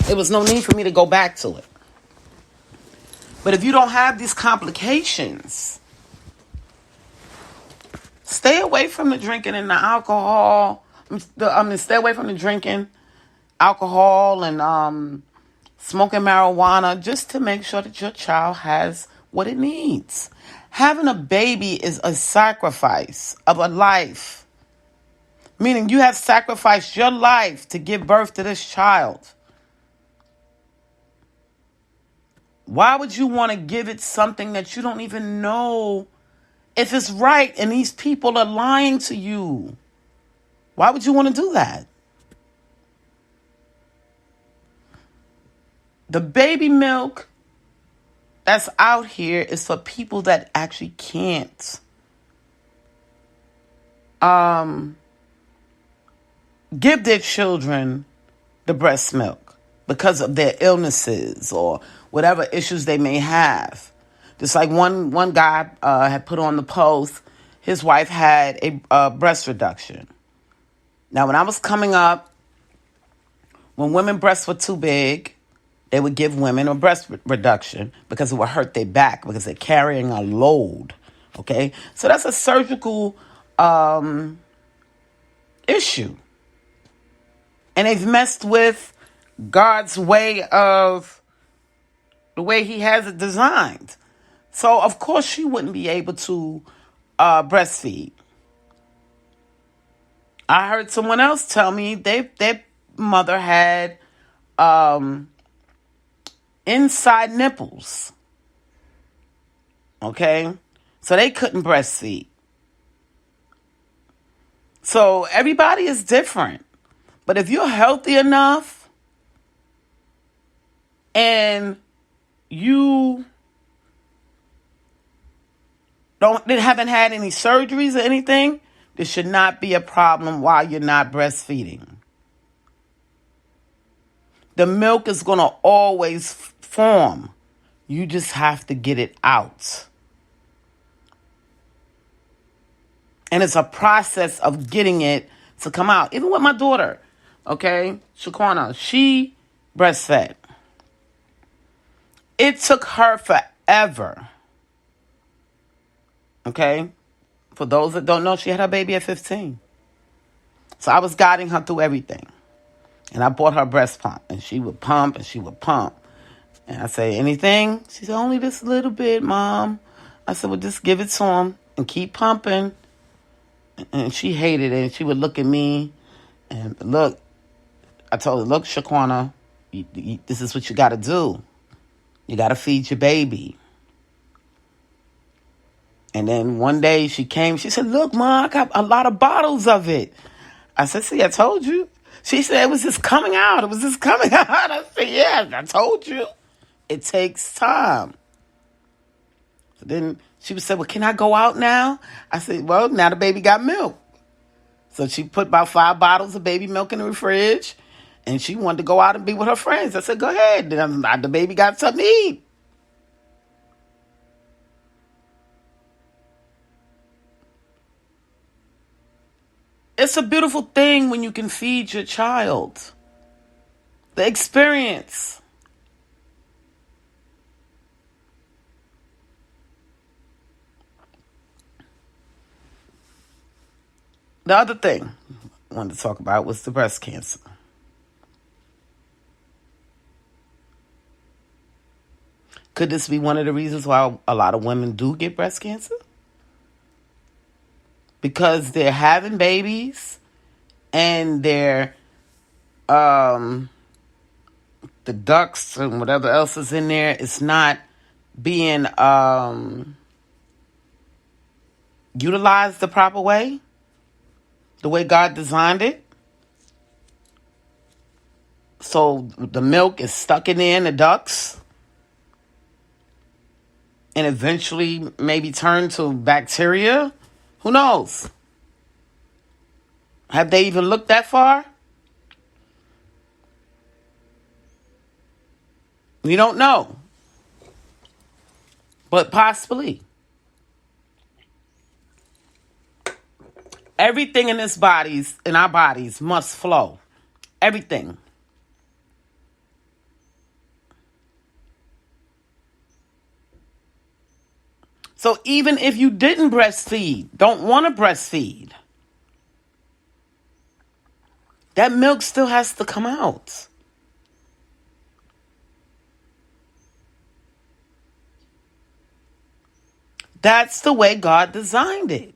there was no need for me to go back to it. But if you don't have these complications, stay away from the drinking and the alcohol. Stay away from the drinking, alcohol, and smoking marijuana, just to make sure that your child has what it needs. Having a baby is a sacrifice of a life. Meaning you have sacrificed your life to give birth to this child. Why would you want to give it something that you don't even know if it's right and these people are lying to you? Why would you want to do that? The baby milk that's out here is for people that actually can't give their children the breast milk because of their illnesses or whatever issues they may have. Just like one guy had put on the post, his wife had a breast reduction. Now, when I was coming up, when women breasts were too big, they would give women a breast reduction because it would hurt their back because they're carrying a load. Okay? So that's a surgical issue. And they've messed with God's way of the way he has it designed. So, of course, she wouldn't be able to breastfeed. I heard someone else tell me their mother had inside nipples. Okay? So they couldn't breastfeed. So everybody is different. But if you're healthy enough and you haven't had any surgeries or anything, there should not be a problem while you're not breastfeeding. The milk is going to always form. You just have to get it out. And it's a process of getting it to come out. Even with my daughter, okay, Shaquana, she breastfed. It took her forever. Okay? For those that don't know, she had her baby at 15. So I was guiding her through everything. And I bought her a breast pump. And she would pump and she would pump. And I say, anything? She said, only this little bit, Mom. I said, well, just give it to him and keep pumping. And she hated it. And she would look at me and look. I told her, look, Shaquana, this is what you got to do. You got to feed your baby. And then one day she came. She said, look, Mom, I got a lot of bottles of it. I said, see, I told you. She said, it was just coming out. It was just coming out. I said, yeah, I told you. It takes time. So then she would say, well, can I go out now? I said, well, now the baby got milk. So she put about 5 bottles of baby milk in the fridge. And she wanted to go out and be with her friends. I said, go ahead. Then the baby got something to eat. It's a beautiful thing when you can feed your child. The experience. The other thing I wanted to talk about was the breast cancer. Could this be one of the reasons why a lot of women do get breast cancer? Because they're having babies and they're the ducts and whatever else is in there, it's not being utilized the proper way, the way God designed it. So the milk is stuck in there in the ducts and eventually maybe turn to bacteria. Who knows? Have they even looked that far? We don't know. But possibly. Everything in our bodies must flow. Everything. So even if you didn't breastfeed, don't want to breastfeed, that milk still has to come out. That's the way God designed it.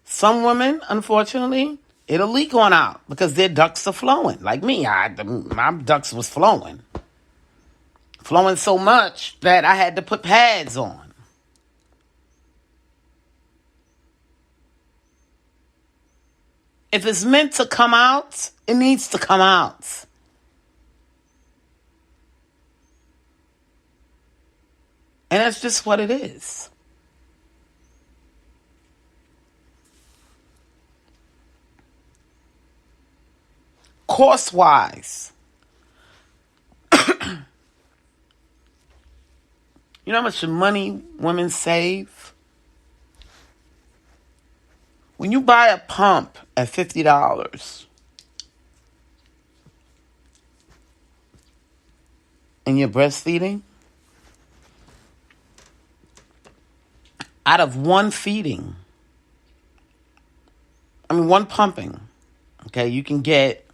Some women, unfortunately, it'll leak on out because their ducts are flowing. Like me, my ducts was flowing. Flowing so much that I had to put pads on. If it's meant to come out, it needs to come out. And that's just what it is. Cost-wise, you know how much money women save? When you buy a pump at $50 and you're breastfeeding, out of one pumping, okay, you can get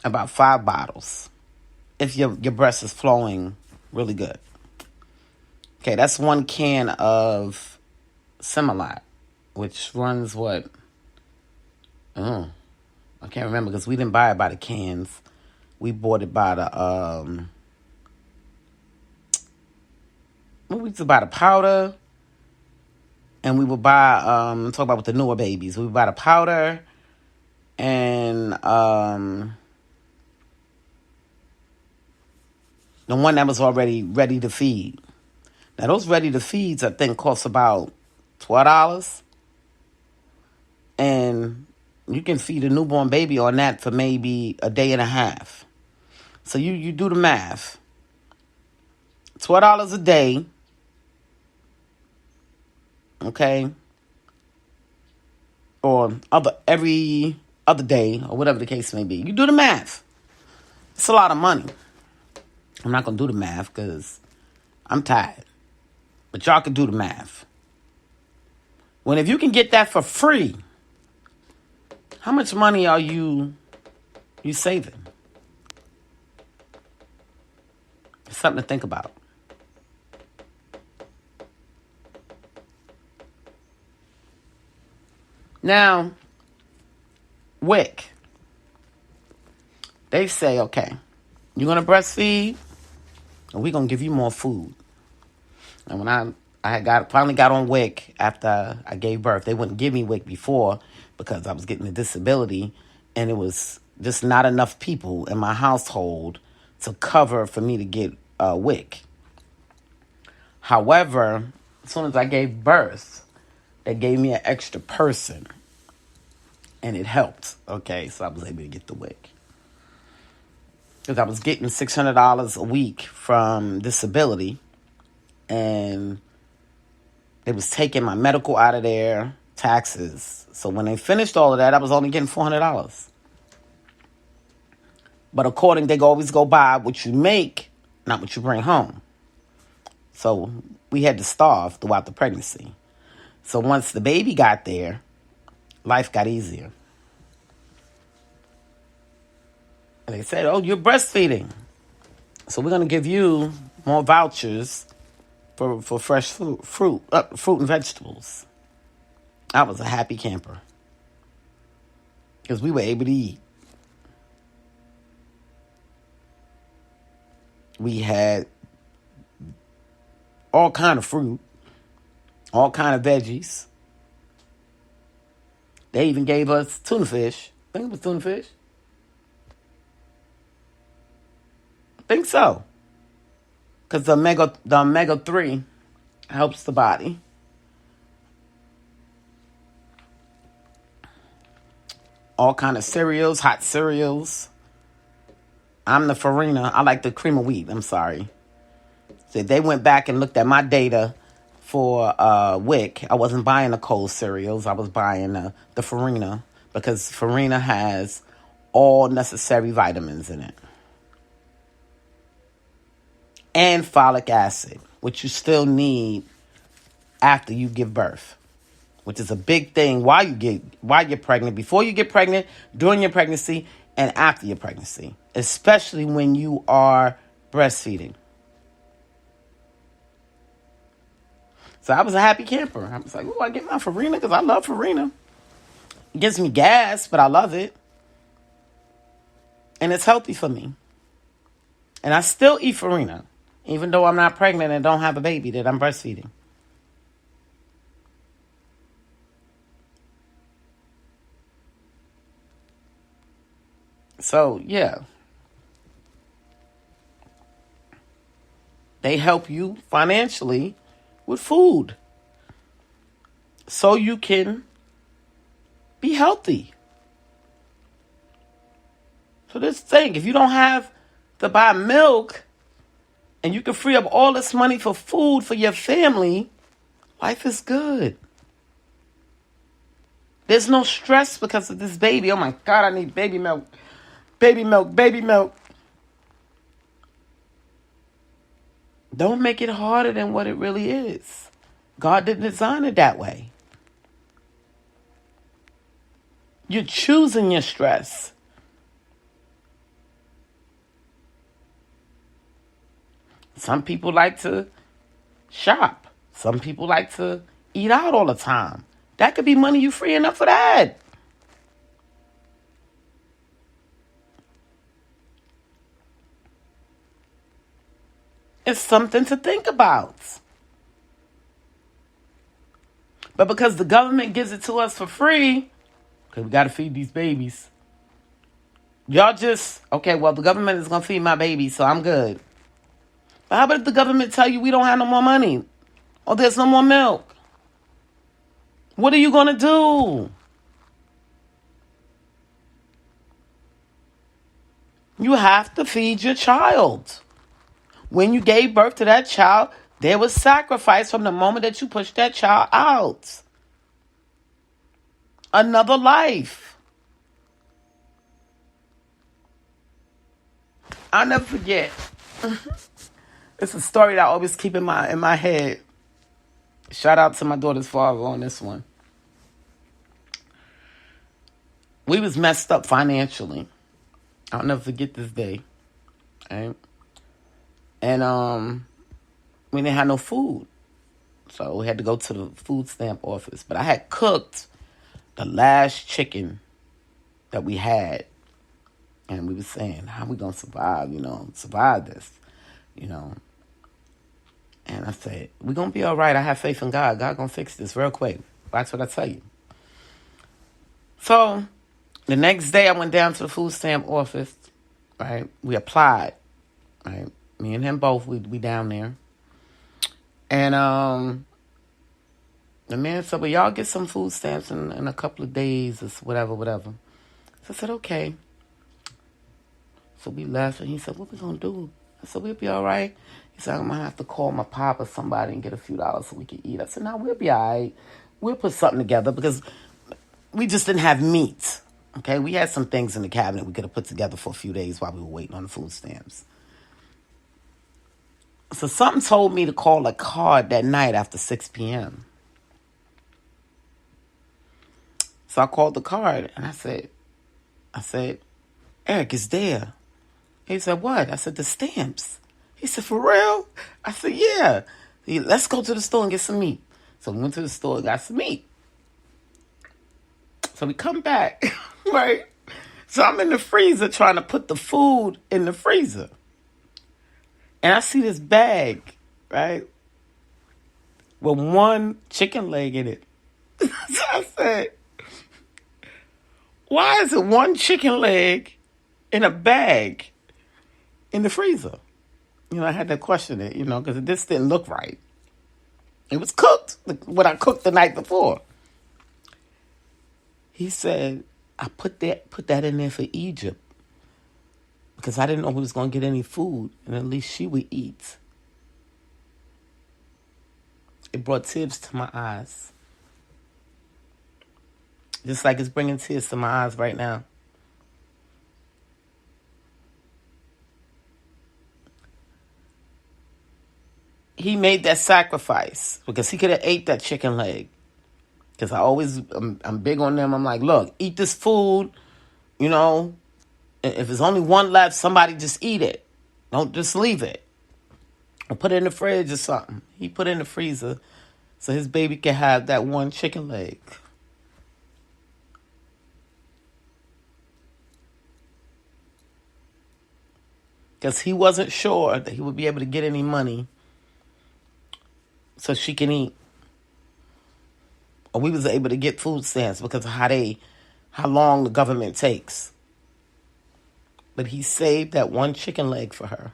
about 5 bottles if your breast is flowing really good. Okay, that's 1 can of Similac, which runs what? I can't remember because we didn't buy it by the cans. We bought it by the we used to buy the powder. and we would buy, talk about with the newer babies, we would buy the powder and the one that was already ready to feed. Now, those ready to feeds, I think, cost about $12. And you can feed a newborn baby on that for maybe a day and a half. So you do the math. $12 a day. Okay? Or every other day, or whatever the case may be. You do the math. It's a lot of money. I'm not going to do the math because I'm tired. But y'all can do the math. When if you can get that for free, how much money are you saving? It's something to think about. Now, WIC. They say, okay, you're going to breastfeed, and we're going to give you more food. And when I finally got on WIC after I gave birth, they wouldn't give me WIC before because I was getting a disability, and it was just not enough people in my household to cover for me to get WIC. However, as soon as I gave birth, they gave me an extra person, and it helped. Okay, so I was able to get the WIC. Because I was getting $600 a week from disability, and they was taking my medical out of there, taxes. So when they finished all of that, I was only getting $400. But they always go by what you make, not what you bring home. So we had to starve throughout the pregnancy. So once the baby got there, life got easier. And they said, oh, you're breastfeeding. So we're going to give you more vouchers for fresh fruit and vegetables. I was a happy camper. Because we were able to eat. We had all kind of fruit, all kind of veggies. They even gave us tuna fish. I think it was tuna fish. I think so. Because the omega-3 helps the body. All kind of cereals, hot cereals. I'm the Farina. I like the cream of wheat. I'm sorry. So they went back and looked at my data for WIC. I wasn't buying the cold cereals. I was buying the Farina because Farina has all necessary vitamins in it. And folic acid, which you still need after you give birth, which is a big thing while you're pregnant, before you get pregnant, during your pregnancy, and after your pregnancy, especially when you are breastfeeding. So I was a happy camper. I was like, oh, I get my Farina because I love Farina. It gives me gas, but I love it. And it's healthy for me. And I still eat Farina, even though I'm not pregnant and don't have a baby that I'm breastfeeding. So, yeah. They help you financially with food so you can be healthy. So this thing, if you don't have to buy milk and you can free up all this money for food for your family, life is good. There's no stress because of this baby. Oh my God, I need baby milk. Baby milk, baby milk. Don't make it harder than what it really is. God didn't design it that way. You're choosing your stress. Some people like to shop. Some people like to eat out all the time. That could be money you freeing up for that. It's something to think about. But because the government gives it to us for free, okay, we got to feed these babies. Y'all just, okay, well, the government is going to feed my baby, so I'm good. But how about if the government tell you we don't have no more money? Or there's no more milk? What are you going to do? You have to feed your child. When you gave birth to that child, there was sacrifice from the moment that you pushed that child out. Another life. I'll never forget. It's a story that I always keep in my head. Shout out to my daughter's father on this one. We was messed up financially. I'll never forget this day. Right? And we didn't have no food. So we had to go to the food stamp office. But I had cooked the last chicken that we had. And we were saying, how we going to survive this, And I said, we're going to be all right. I have faith in God. God going to fix this real quick. That's what I tell you. So the next day I went down to the food stamp office, right? We applied, right? Me and him both, we down there. And the man said, well, y'all get some food stamps in a couple of days or whatever. So I said, okay. So we left, and he said, what we going to do? I said, we'll be all right. He said, I'm going to have to call my pop or somebody and get a few dollars so we can eat. I said, no, we'll be all right. We'll put something together because we just didn't have meat. Okay, we had some things in the cabinet we could have put together for a few days while we were waiting on the food stamps. So something told me to call a card that night after 6 p.m. So I called the card, and I said, Eric is there. He said, what? I said, the stamps. He said, for real? I said, yeah. Let's go to the store and get some meat. So we went to the store and got some meat. So we come back, right? So I'm in the freezer trying to put the food in the freezer. And I see this bag, right? With one chicken leg in it. So I said, why is it one chicken leg in a bag in the freezer? I had to question it, because this didn't look right. It was cooked, what I cooked the night before. He said, I put that in there for Egypt because I didn't know we was going to get any food, and at least she would eat. It brought tears to my eyes. Just like it's bringing tears to my eyes right now. He made that sacrifice because he could have ate that chicken leg. Because I'm big on them. I'm like, look, eat this food, If there's only one left, somebody just eat it. Don't just leave it. Or put it in the fridge or something. He put it in the freezer so his baby can have that one chicken leg. Because he wasn't sure that he would be able to get any money so she can eat. Or we was able to get food stamps because of how long the government takes. But he saved that one chicken leg for her.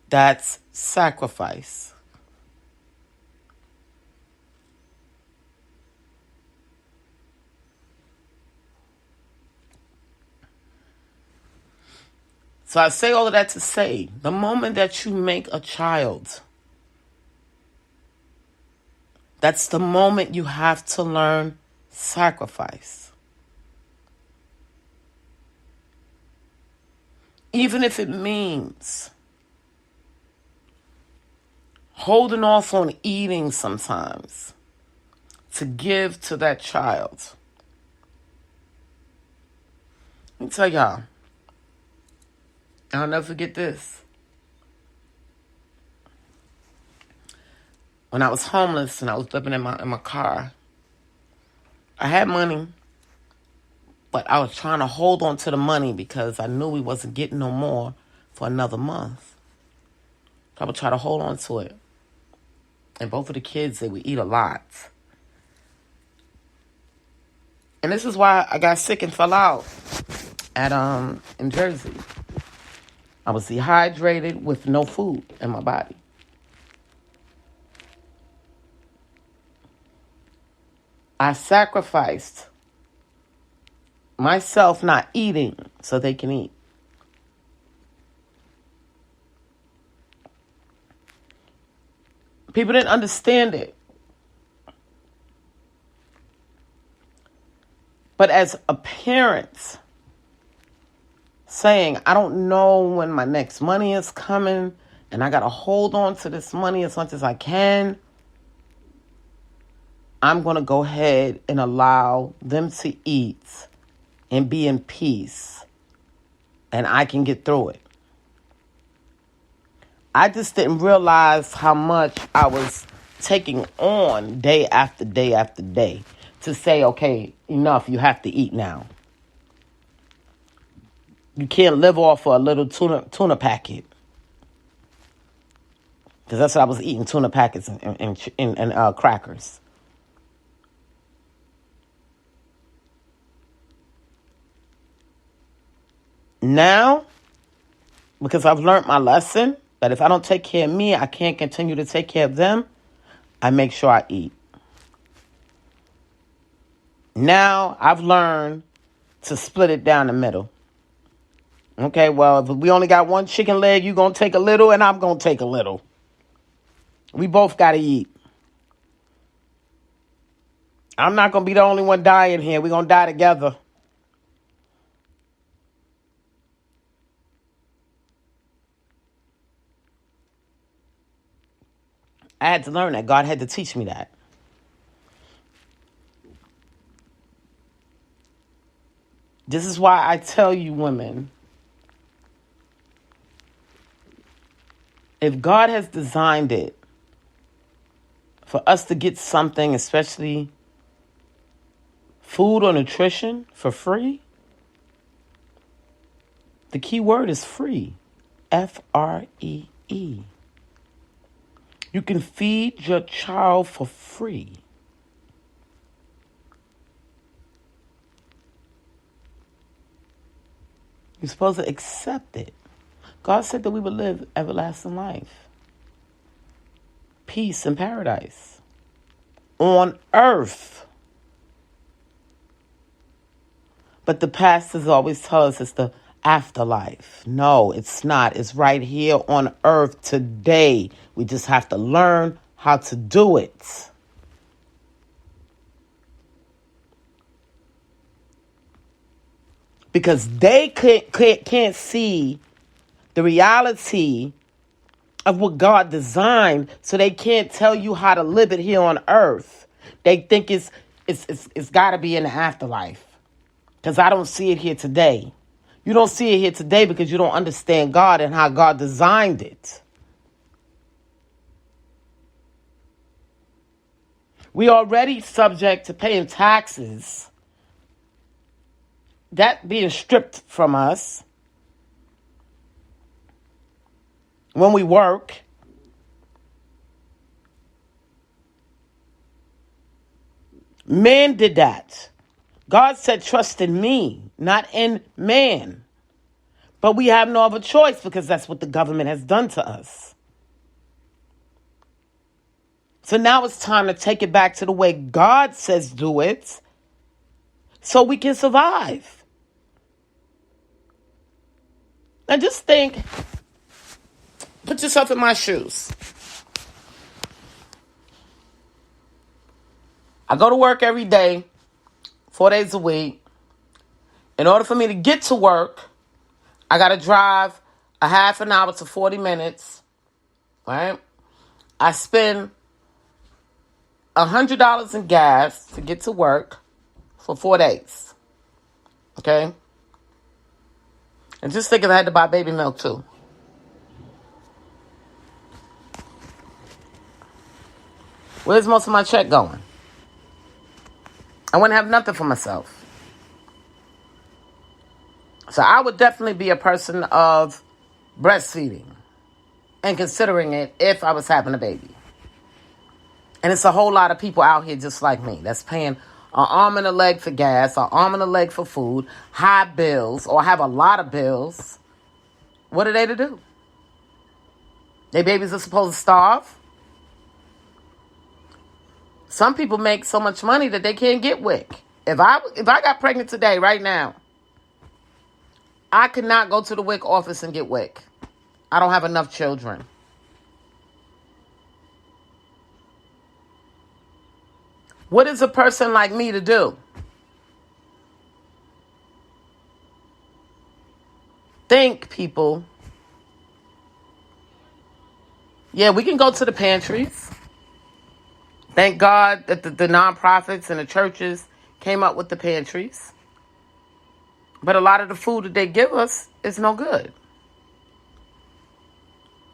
That's sacrifice. So I say all of that to say, the moment that you make a child, that's the moment you have to learn sacrifice. Even if it means holding off on eating sometimes to give to that child. Let me tell y'all, I'll never forget this. When I was homeless and I was living in my car, I had money, but I was trying to hold on to the money because I knew we wasn't getting no more for another month. So I would try to hold on to it. And both of the kids, they would eat a lot. And this is why I got sick and fell out at in Jersey. I was dehydrated with no food in my body. I sacrificed myself not eating so they can eat. People didn't understand it. But as a parent saying, I don't know when my next money is coming, and I got to hold on to this money as much as I can, I'm going to go ahead and allow them to eat and be in peace, and I can get through it. I just didn't realize how much I was taking on day after day after day to say, okay, enough, you have to eat now. You can't live off of a little tuna packet. Because that's what I was eating, tuna packets and crackers. Now, because I've learned my lesson, that if I don't take care of me, I can't continue to take care of them, I make sure I eat. Now, I've learned to split it down the middle. Okay, well, if we only got one chicken leg, you're going to take a little and I'm going to take a little. We both got to eat. I'm not going to be the only one dying here. We're going to die together. I had to learn that. God had to teach me that. This is why I tell you women, if God has designed it for us to get something, especially food or nutrition, for free, the key word is free. Free. You can feed your child for free. You're supposed to accept it. God said that we would live everlasting life. Peace and paradise. On earth. But the pastors always tell us it's the afterlife. No, it's not. It's right here on earth today. We just have to learn how to do it. Because they can't see the reality of what God designed, so they can't tell you how to live it here on earth. They think it's got to be in the afterlife. Because I don't see it here today. You don't see it here today because you don't understand God and how God designed it. We already subject to paying taxes. That being stripped from us when we work. Man did that. God said, trust in me, not in man. But we have no other choice because that's what the government has done to us. So now it's time to take it back to the way God says do it so we can survive. And just think, put yourself in my shoes. I go to work every day, 4 days a week. In order for me to get to work, I got to drive a half an hour to 40 minutes, right? I spend $100 in gas to get to work for 4 days, okay? And just think if I had to buy baby milk too. Where's most of my check going? I wouldn't have nothing for myself. So I would definitely be a person of breastfeeding and considering it if I was having a baby. And it's a whole lot of people out here just like me that's paying an arm and a leg for gas, an arm and a leg for food, high bills, or have a lot of bills, what are they to do? Their babies are supposed to starve. Some people make so much money that they can't get WIC. If I got pregnant today, right now, I could not go to the WIC office and get WIC. I don't have enough children. What is a person like me to do? Think, people. Yeah, we can go to the pantries. Thank God that the nonprofits and the churches came up with the pantries. But a lot of the food that they give us is no good.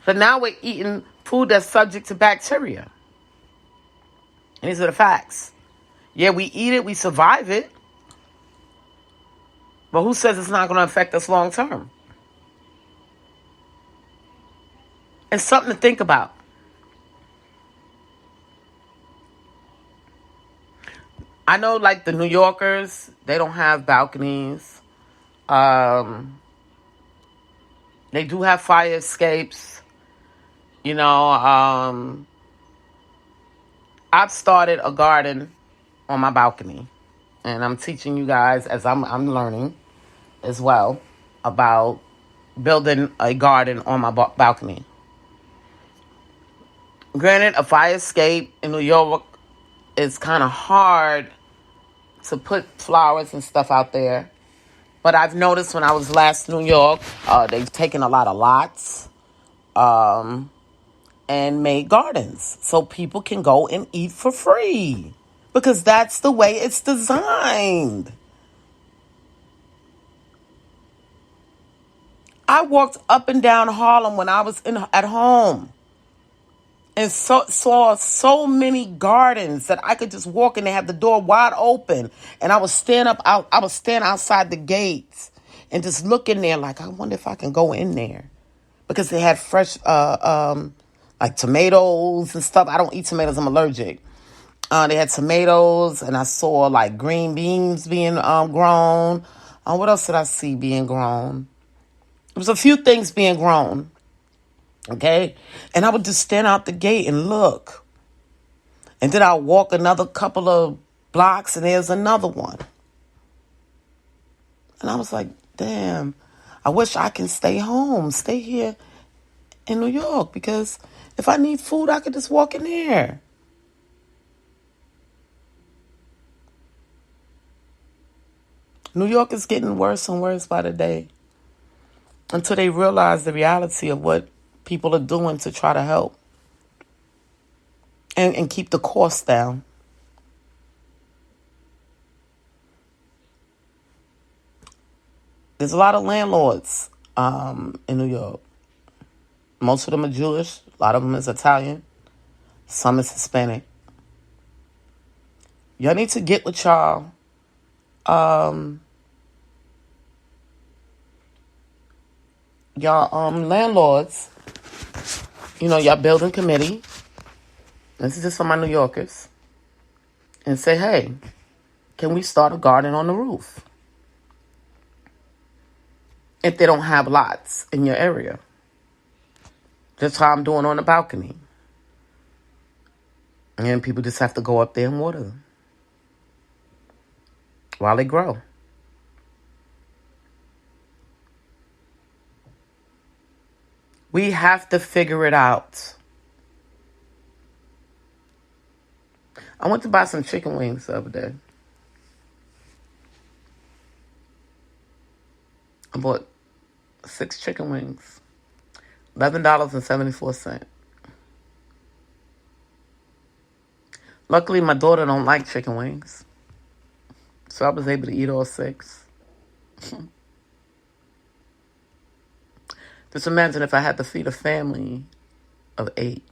So now we're eating food that's subject to bacteria. And these are the facts. Yeah, we eat it, we survive it. But who says it's not going to affect us long term? It's something to think about. I know, like, the New Yorkers, they don't have balconies. They do have fire escapes. You know, I've started a garden on my balcony. And I'm teaching you guys, as I'm learning as well, about building a garden on my balcony. Granted, a fire escape in New York is kind of hard to put flowers and stuff out there. But I've noticed when I was last in New York, they've taken a lot of lots and made gardens so people can go and eat for free. Because that's the way it's designed. I walked up and down Harlem when I was at home. And saw so many gardens that I could just walk in and have the door wide open. And I was standing outside the gates and just look in there like, I wonder if I can go in there. Because they had fresh, like tomatoes and stuff. I don't eat tomatoes, I'm allergic. They had tomatoes, and I saw like green beans being grown. What else did I see being grown? There was a few things being grown. Okay? And I would just stand out the gate and look. And then I'll walk another couple of blocks and there's another one. And I was like, damn, I wish I can stay here in New York. Because if I need food, I could just walk in there. New York is getting worse and worse by the day. Until they realize the reality of what people are doing to try to help and keep the costs down. There's a lot of landlords in New York. Most of them are Jewish. A lot of them is Italian. Some is Hispanic. Y'all need to get with y'all landlords. You know, y'all building committee. This is just for my New Yorkers. And say, hey, can we start a garden on the roof? If they don't have lots in your area. That's how I'm doing on the balcony. And people just have to go up there and water them while they grow. We have to figure it out. I went to buy some chicken wings the other day. I bought 6 chicken wings. $11.74. Luckily, my daughter don't like chicken wings. So I was able to eat all 6. Just imagine if I had to feed a family of 8.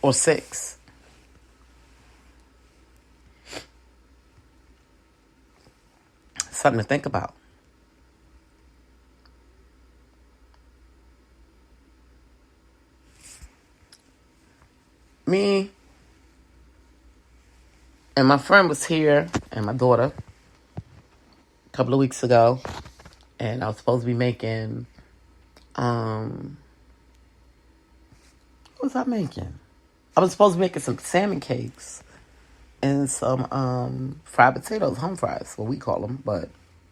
Or 6. Something to think about. Me, And my friend was here, and my daughter, a couple of weeks ago, and I was supposed to be making, what was I making? I was supposed to be making some salmon cakes and some fried potatoes, home fries, what we call them, but,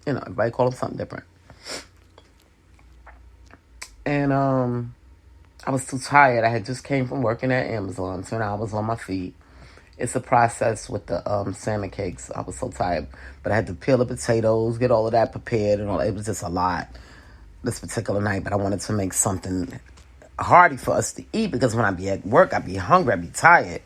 everybody call them something different. And I was too tired. I had just came from working at Amazon, so now I was on my feet. It's a process with the salmon cakes. I was so tired. But I had to peel the potatoes, get all of that prepared, and all. It was just a lot this particular night. But I wanted to make something hearty for us to eat, because when I be at work, I be hungry, I be tired.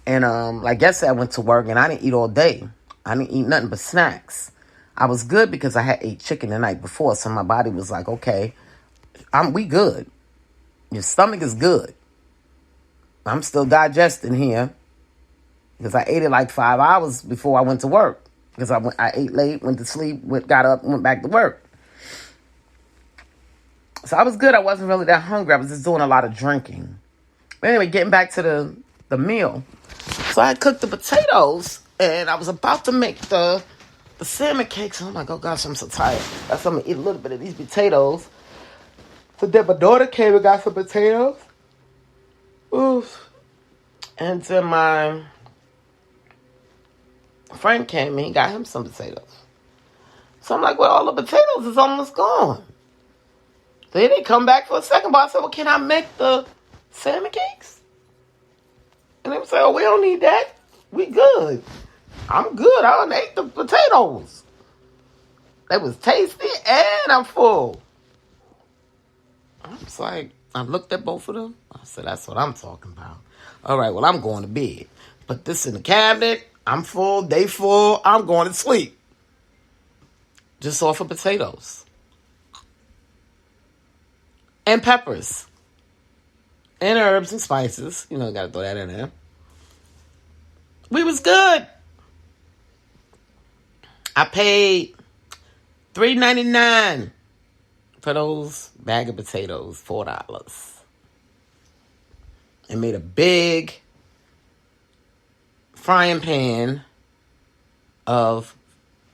And like yesterday, I went to work, and I didn't eat all day. I didn't eat nothing but snacks. I was good because I had ate chicken the night before, so my body was like, okay, we good. Your stomach is good. I'm still digesting here, because I ate it like 5 hours before I went to work. Because I ate late, went to sleep, got up, went back to work. So I was good. I wasn't really that hungry. I was just doing a lot of drinking. But anyway, getting back to the meal. So I cooked the potatoes, and I was about to make the salmon cakes. I'm like, oh gosh, I'm so tired. So I'm going to eat a little bit of these potatoes. So then my daughter came and got some potatoes. Oof. And then my friend came and he got him some potatoes. So I'm like, well, all the potatoes is almost gone. So they come back for a second, but I said, well, can I make the salmon cakes? And they would say, oh, we don't need that. We good. I'm good. I done ate the potatoes. They was tasty and I'm full. I was like, I looked at both of them. I said, that's what I'm talking about. All right, well, I'm going to bed. Put this in the cabinet. I'm full. They full. I'm going to sleep. Just off of potatoes. And peppers. And herbs and spices. Got to throw that in there. We was good. I paid $3.99 for those bag of potatoes, $4. And made a big frying pan of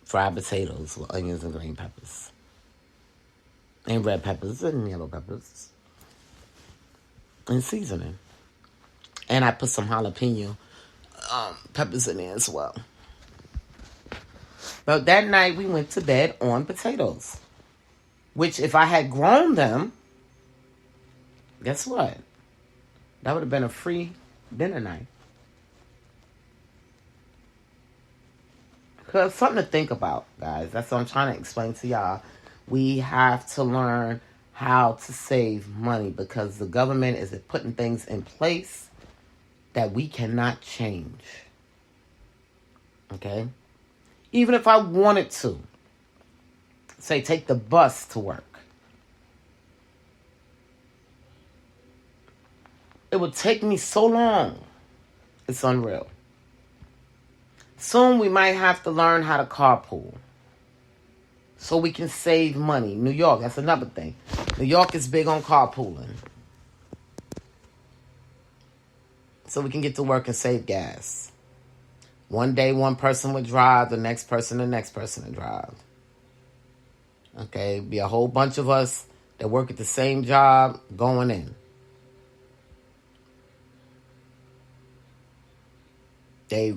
fried potatoes with onions and green peppers. And red peppers and yellow peppers. And seasoning. And I put some jalapeno peppers in there as well. But that night we went to bed on potatoes. Which if I had grown them, guess what? That would have been a free dinner night. Because something to think about, guys. That's what I'm trying to explain to y'all. We have to learn how to save money, because the government is putting things in place that we cannot change. Okay? Even if I wanted to, say, take the bus to work, it would take me so long. It's unreal. Soon we might have to learn how to carpool so we can save money. New York, that's another thing. New York is big on carpooling. So we can get to work and save gas. One day one person would drive, the next person would drive. Okay, be a whole bunch of us that work at the same job going in. They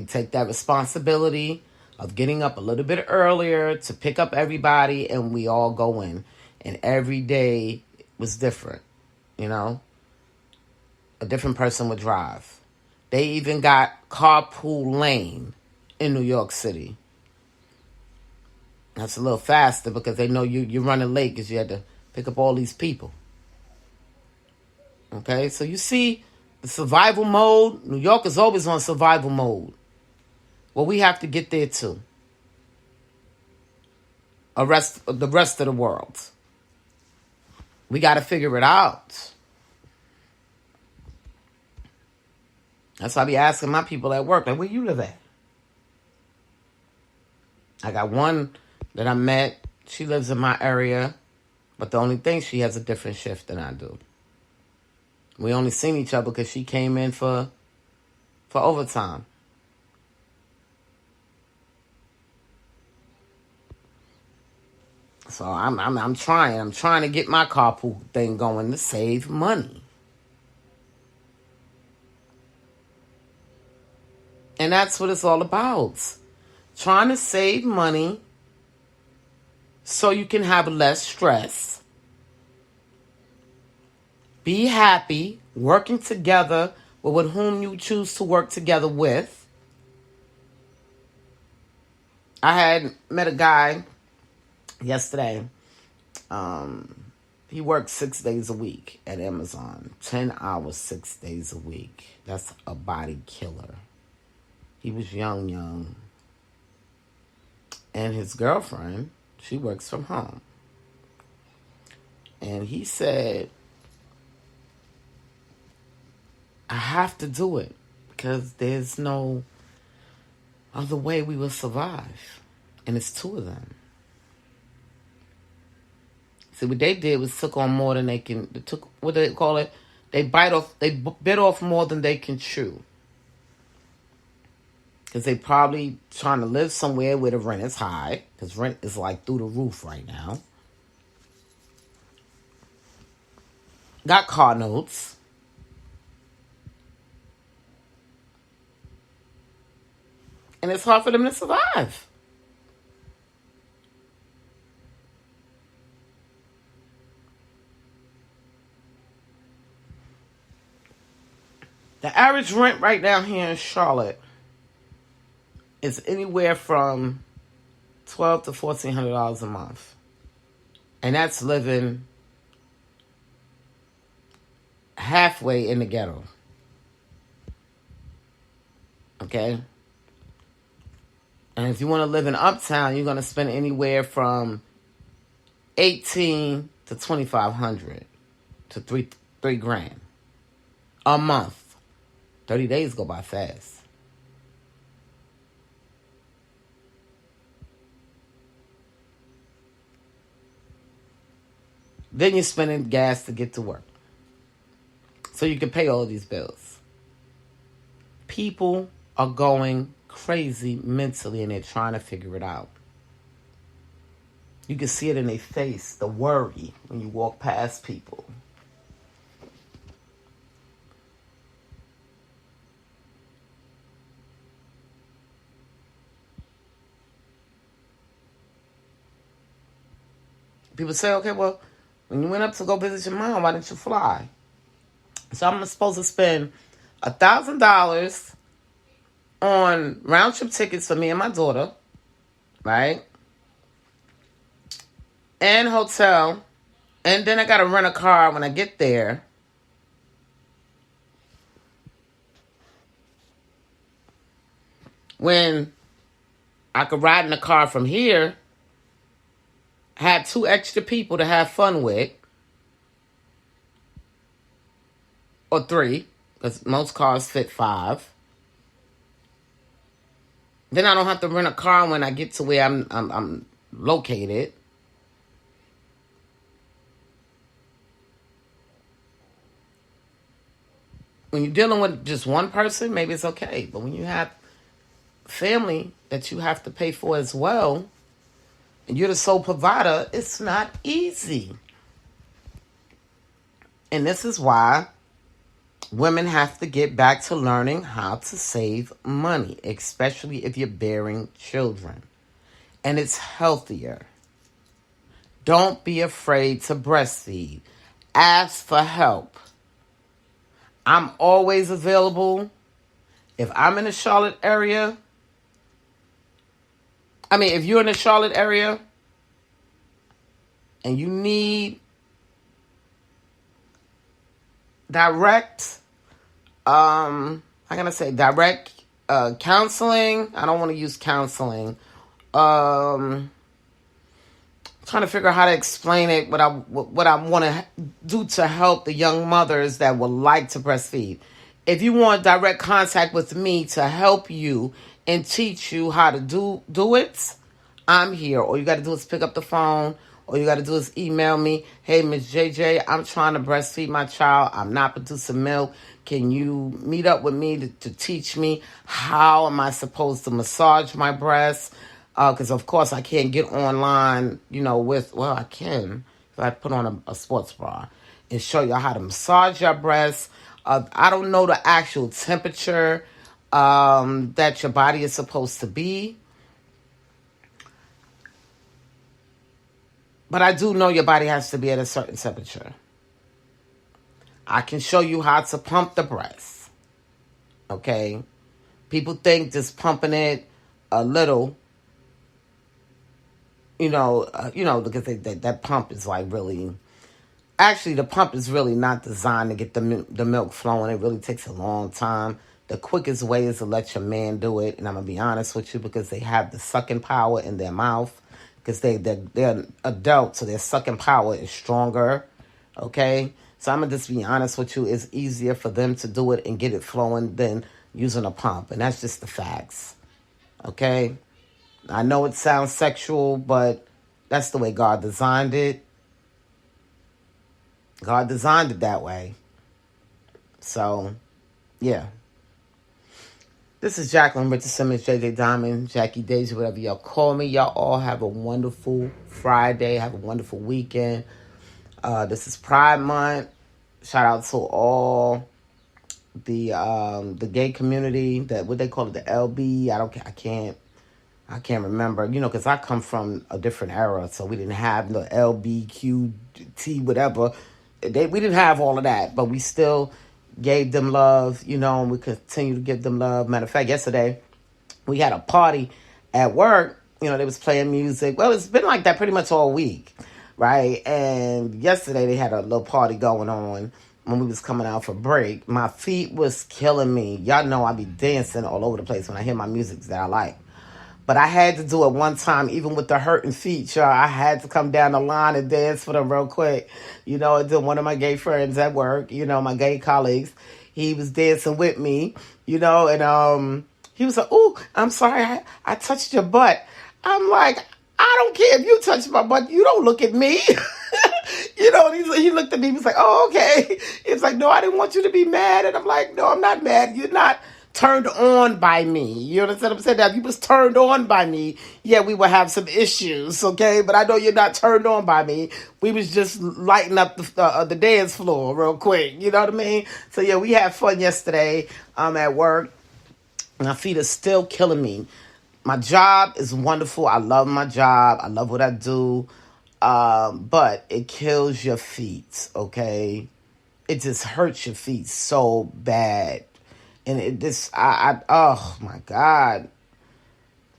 take that responsibility of getting up a little bit earlier to pick up everybody, and we all go in. And every day was different, A different person would drive. They even got carpool lane in New York City. That's a little faster because they know you're running late because you had to pick up all these people. Okay, so you see the survival mode. New York is always on survival mode. Well, we have to get there too. The rest of the world. We got to figure it out. That's why I be asking my people at work, like, where you live at? I got one that I met. She lives in my area, but the only thing, she has a different shift than I do. We only seen each other because she came in for overtime. So I'm trying. I'm trying to get my carpool thing going to save money. And that's what it's all about. Trying to save money so you can have less stress. Be happy, working together with whom you choose to work together with. I had met a guy yesterday. He works 6 days a week at Amazon. 10 hours, 6 days a week. That's a body killer. He was young. And his girlfriend, she works from home. And he said, I have to do it because there's no other way we will survive. And it's two of them. See, what they did was took on more than they can. They took, what do they call it? They bit off more than they can chew. Because they probably trying to live somewhere where the rent is high. Because rent is like through the roof right now. Got car notes. And it's hard for them to survive. The average rent right now here in Charlotte is anywhere from $1,200 to $1,400 a month. And that's living halfway in the ghetto. Okay? And if you want to live in Uptown, you're going to spend anywhere from $1,800 to $2,500 to $3,000 a month. 30 days go by fast. Then you're spending gas to get to work. So you can pay all these bills. People are going crazy mentally and they're trying to figure it out. You can see it in their face, the worry when you walk past people. People say, okay, well, when you went up to go visit your mom, why didn't you fly? So I'm supposed to spend $1,000 on round trip tickets for me and my daughter, right? And hotel. And then I got to rent a car when I get there. When I could ride in the car from here, had 2 extra people to have fun with. Or 3, because most cars fit 5. Then I don't have to rent a car when I get to where I'm located. When you're dealing with just one person, maybe it's okay. But when you have family that you have to pay for as well, and you're the sole provider, it's not easy. And this is why women have to get back to learning how to save money, especially if you're bearing children. And it's healthier. Don't be afraid to breastfeed. Ask for help. I'm always available. If I'm in the Charlotte area, if you're in the Charlotte area and you need direct, direct counseling. I don't want to use counseling. Trying to figure out how to explain it, what I want to do to help the young mothers that would like to breastfeed. If you want direct contact with me to help you and teach you how to do it, I'm here. All you got to do is pick up the phone. All you got to do is email me. Hey, Miss JJ, I'm trying to breastfeed my child. I'm not producing milk. Can you meet up with me to teach me how am I supposed to massage my breast? Because, of course, I can't get online, well, I can if I put on a sports bra and show you how to massage your breasts. I don't know the actual temperature that your body is supposed to be. But I do know your body has to be at a certain temperature. I can show you how to pump the breast. Okay? People think just pumping it a little, because that pump is like really... Actually, the pump is really not designed to get the milk flowing. It really takes a long time. The quickest way is to let your man do it. And I'm going to be honest with you, because they have the sucking power in their mouth. Because they're adults, so their sucking power is stronger. Okay? So I'm going to just be honest with you. It's easier for them to do it and get it flowing than using a pump. And that's just the facts. Okay? I know it sounds sexual, but that's the way God designed it. God designed it that way. So, yeah. This is Jacqueline Richard Simmons, JJ Diamond, Jackie Daisy, whatever y'all call me. Y'all all have a wonderful Friday. Have a wonderful weekend. This is Pride Month. Shout out to all the gay community, what they call it, the LB. I can't remember, because I come from a different era, so we didn't have the LBQT, whatever. We didn't have all of that, but we still gave them love, and we continue to give them love. Matter of fact, yesterday we had a party at work. They was playing music. Well, it's been like that pretty much all week, right? And yesterday they had a little party going on when we was coming out for break. My feet was killing me. Y'all know I be dancing all over the place when I hear my music that I like. But I had to do it one time, even with the hurting feet, y'all. I had to come down the line and dance for them real quick. And then one of my gay friends at work, my gay colleagues, he was dancing with me, and he was like, "Ooh, I'm sorry, I touched your butt." I'm like, "I don't care if you touch my butt. You don't look at me." And he looked at me, he was like, "Oh, okay." He was like, "No, I didn't want you to be mad." And I'm like, "No, I'm not mad. You're not turned on by me." You understand what I'm saying? Now, if you was turned on by me, yeah, we would have some issues, okay? But I know you're not turned on by me. We was just lighting up the dance floor real quick. You know what I mean? So, yeah, we had fun yesterday at work. My feet are still killing me. My job is wonderful. I love my job. I love what I do. But it kills your feet, okay? It just hurts your feet so bad. And oh my God.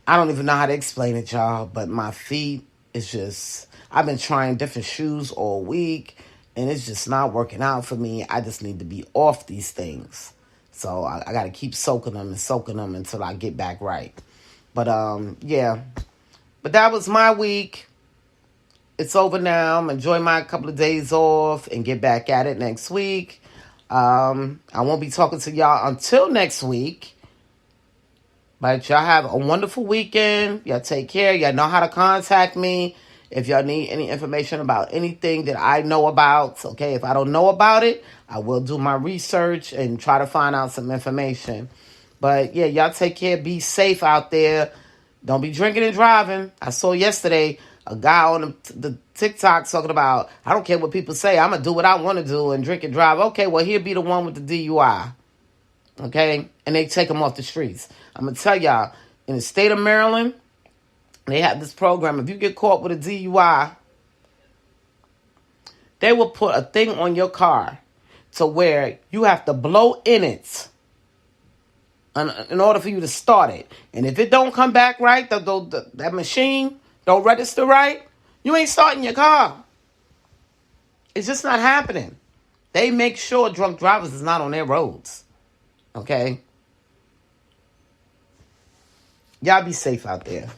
I don't even know how to explain it, y'all. But my feet is just, I've been trying different shoes all week, and it's just not working out for me. I just need to be off these things. So I got to keep soaking them until I get back right. But, yeah. But that was my week. It's over now. I'm enjoying my couple of days off and get back at it next week. I won't be talking to y'all until next week. But y'all have a wonderful weekend. Y'all take care. Y'all know how to contact me if y'all need any information about anything that I know about. Okay, if I don't know about it, I will do my research and try to find out some information. But yeah, y'all take care. Be safe out there. Don't be drinking and driving. I saw yesterday a guy on the TikTok talking about, I don't care what people say, I'm going to do what I want to do and drink and drive. Okay, well, he'll be the one with the DUI. Okay? And they take him off the streets. I'm going to tell y'all, in the state of Maryland, they have this program. If you get caught with a DUI, they will put a thing on your car to where you have to blow in it in order for you to start it. And if it don't come back right, that machine don't register right, you ain't starting your car. It's just not happening. They make sure drunk drivers is not on their roads. Okay? Y'all be safe out there.